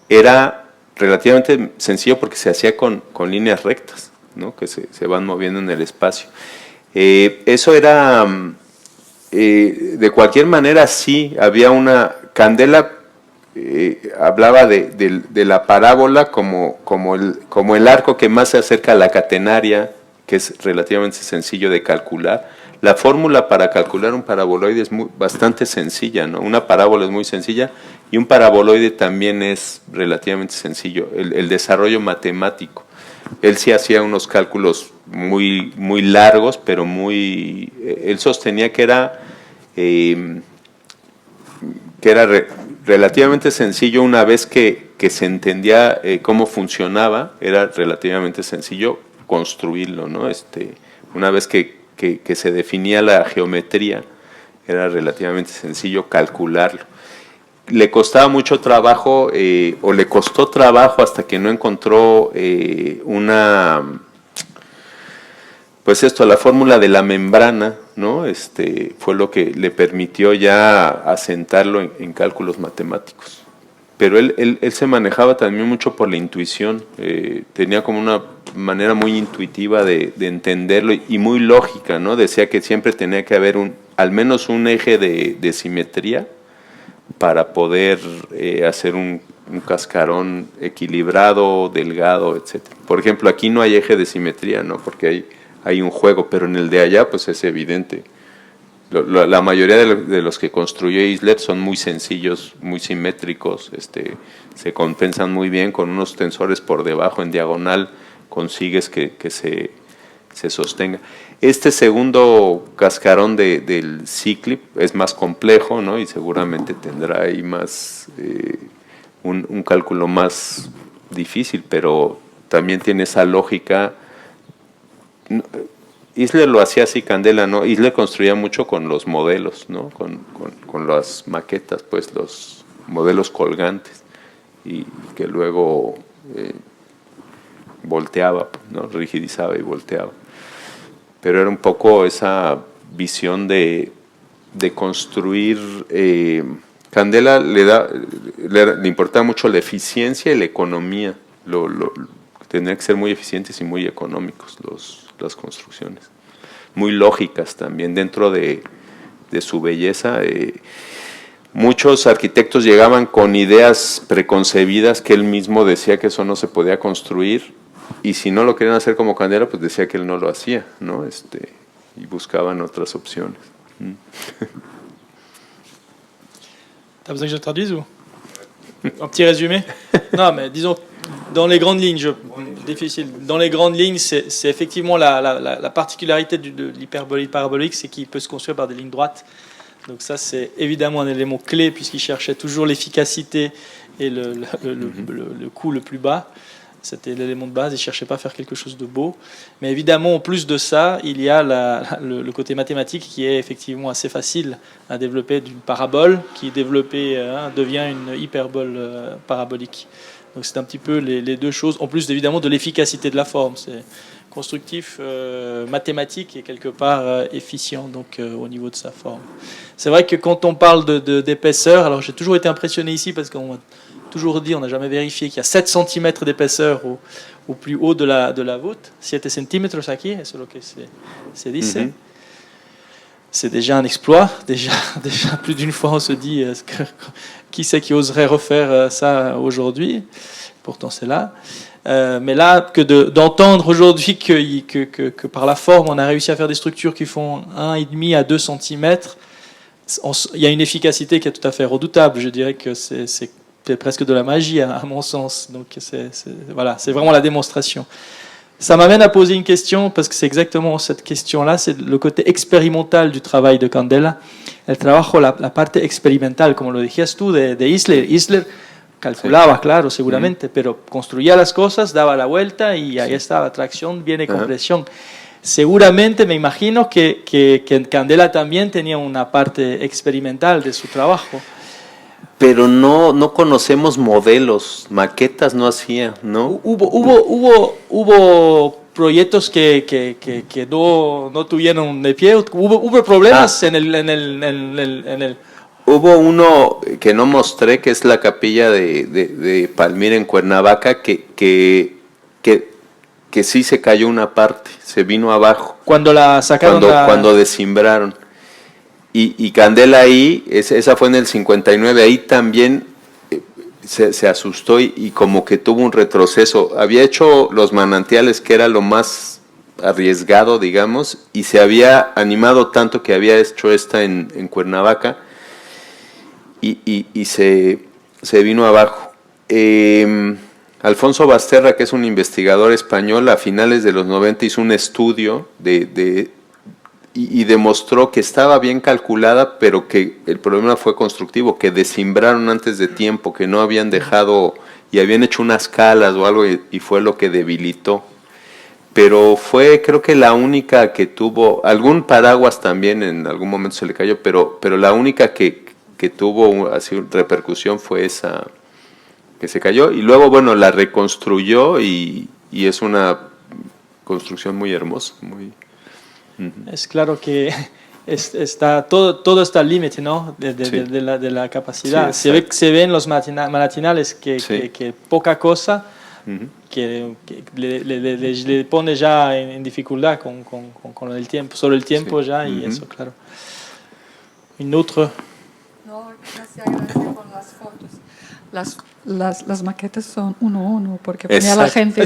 era relativamente sencillo porque se hacía con líneas rectas, ¿no? Que se van moviendo en el espacio. Eso era, de cualquier manera, sí, había una candela. Hablaba de la parábola como el arco que más se acerca a la catenaria, que es relativamente sencillo de calcular. La fórmula para calcular un paraboloide es bastante sencilla, ¿no? Una parábola es muy sencilla y un paraboloide también es relativamente sencillo. El desarrollo matemático. Él sí hacía unos cálculos muy, muy largos, pero él sostenía que era relativamente sencillo una vez que se entendía cómo funcionaba, era relativamente sencillo construirlo, ¿no? Una vez que se definía la geometría, era relativamente sencillo calcularlo. Le costaba mucho trabajo, o le costó trabajo hasta que no encontró la fórmula de la membrana, ¿no? Fue lo que le permitió ya asentarlo en cálculos matemáticos. Pero él se manejaba también mucho por la intuición, tenía como una manera muy intuitiva de entenderlo y muy lógica, ¿no? Decía que siempre tenía que haber al menos un eje de simetría para poder hacer un cascarón equilibrado, delgado, etc. Por ejemplo, aquí no hay eje de simetría, ¿no? Porque hay un juego, pero en el de allá pues es evidente. La mayoría de los que construyó Isler son muy sencillos, muy simétricos, se compensan muy bien con unos tensores por debajo en diagonal, consigues que se sostenga. Este segundo cascarón del Cyclip es más complejo, ¿no? Y seguramente tendrá ahí más un cálculo más difícil, pero también tiene esa lógica. Isler lo hacía así, Candela, ¿no? Isler construía mucho con los modelos, ¿no? Con las maquetas, pues los modelos colgantes, y que luego volteaba, ¿no? Rigidizaba y volteaba. Pero era un poco esa visión de construir. Candela le importaba mucho la eficiencia y la economía. Tenían que ser muy eficientes y muy económicos las construcciones. Muy lógicas también dentro de su belleza. Muchos arquitectos llegaban con ideas preconcebidas que él mismo decía que eso no se podía construir, y si no lo querían hacer como Candela, pues decía que él no lo hacía, ¿no? Y buscaban otras opciones. T'as besoin que je traduise ou un petit résumé? Non, mais disons, dans les grandes lignes, difficile. Dans les grandes lignes, c'est effectivement la particularité de l'hyperbole parabolique, c'est qu'il peut se construire par des lignes droites. Donc ça, c'est évidemment un élément clé, puisqu'il cherchait toujours l'efficacité et le coût le plus bas. C'était l'élément de base, il ne cherchait pas à faire quelque chose de beau. Mais évidemment, en plus de ça, il y a le côté mathématique qui est effectivement assez facile à développer, d'une parabole qui développée devient une hyperbole parabolique. Donc c'est un petit peu les deux choses, en plus évidemment de l'efficacité de la forme. C'est constructif, mathématique et quelque part efficient donc, au niveau de sa forme. C'est vrai que quand on parle d'épaisseur, alors j'ai toujours été impressionné ici parce qu'on toujours dit, on n'a jamais vérifié qu'il y a 7 cm d'épaisseur au plus haut de la voûte. 7 centímetros aquí, eso es lo que se dice. Mm-hmm. C'est déjà un exploit. Déjà plus d'une fois, on se dit, qui c'est qui oserait refaire ça aujourd'hui? Pourtant, c'est là. Mais là, d'entendre aujourd'hui que par la forme, on a réussi à faire des structures qui font 1,5 à 2 cm, il y a une efficacité qui est tout à fait redoutable. Je dirais que c'est presque de la magie à mon sens. Donc voilà, c'est vraiment la démonstration. Ça m'amène à poser une question, parce que c'est exactement cette question-là, c'est le côté expérimental du travail de Candela. El trabajo, la parte experimental, como lo decías tú, de Isler. Isler calculaba, sí, claro, seguramente, pero construía las cosas, daba la vuelta y ahí estaba, tracción, viene compresión. Seguramente me imagino que Candela también tenía una parte experimental de su trabajo. Pero no conocemos modelos, maquetas no hacía, ¿no? Hubo proyectos que no tuvieron de pie, hubo problemas en el... Hubo uno que no mostré, que es la capilla de Palmira en Cuernavaca, que sí se cayó una parte, se vino abajo. Cuando la sacaron cuando desimbraron. Y Candela ahí, esa fue en el 59, ahí también se asustó y como que tuvo un retroceso. Había hecho los manantiales, que era lo más arriesgado, digamos, y se había animado tanto que había hecho esta en Cuernavaca y se vino abajo. Alfonso Basterra, que es un investigador español, a finales de los 90 hizo un estudio y demostró que estaba bien calculada, pero que el problema fue constructivo, que desimbraron antes de tiempo, que no habían dejado y habían hecho unas calas o algo y fue lo que debilitó. Pero fue, creo que la única que tuvo, algún paraguas también en algún momento se le cayó, pero la única que tuvo así repercusión fue esa que se cayó, y luego, bueno, la reconstruyó y es una construcción muy hermosa, muy... Es claro que está todo está al límite, ¿no? de la capacidad. Sí, se ven los matinales que poca cosa que le pone ya en dificultad con el tiempo, solo el tiempo ya, y eso, claro. Une autre. No, gracias por las fotos. Las maquetas son 1-1, porque ponía la gente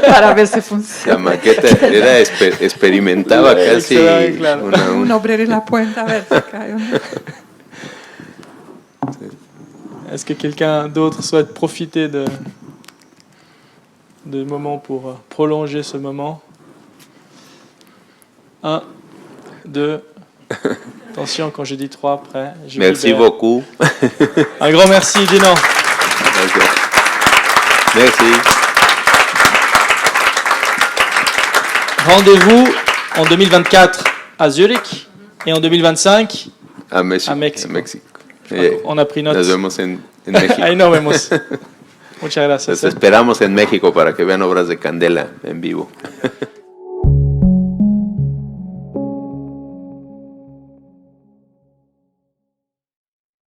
para ver si funciona. La maqueta experimentaba casi. Claro. Un obrero en la puerta, a ver si cae. Est-ce que quelqu'un d'autre souhaite profiter de moment pour prolonger ce moment? 1, 2... Attention, quand je dis 3, après. Merci beaucoup. Un grand merci, Dino. Merci. Rendez-vous en 2024 à Zurich et en 2025 a México. a México. A México. On a pris note. Nos vemos en México. Ahí nos vemos. Muchas gracias. Los esperamos en México para que vean obras de Candela en vivo.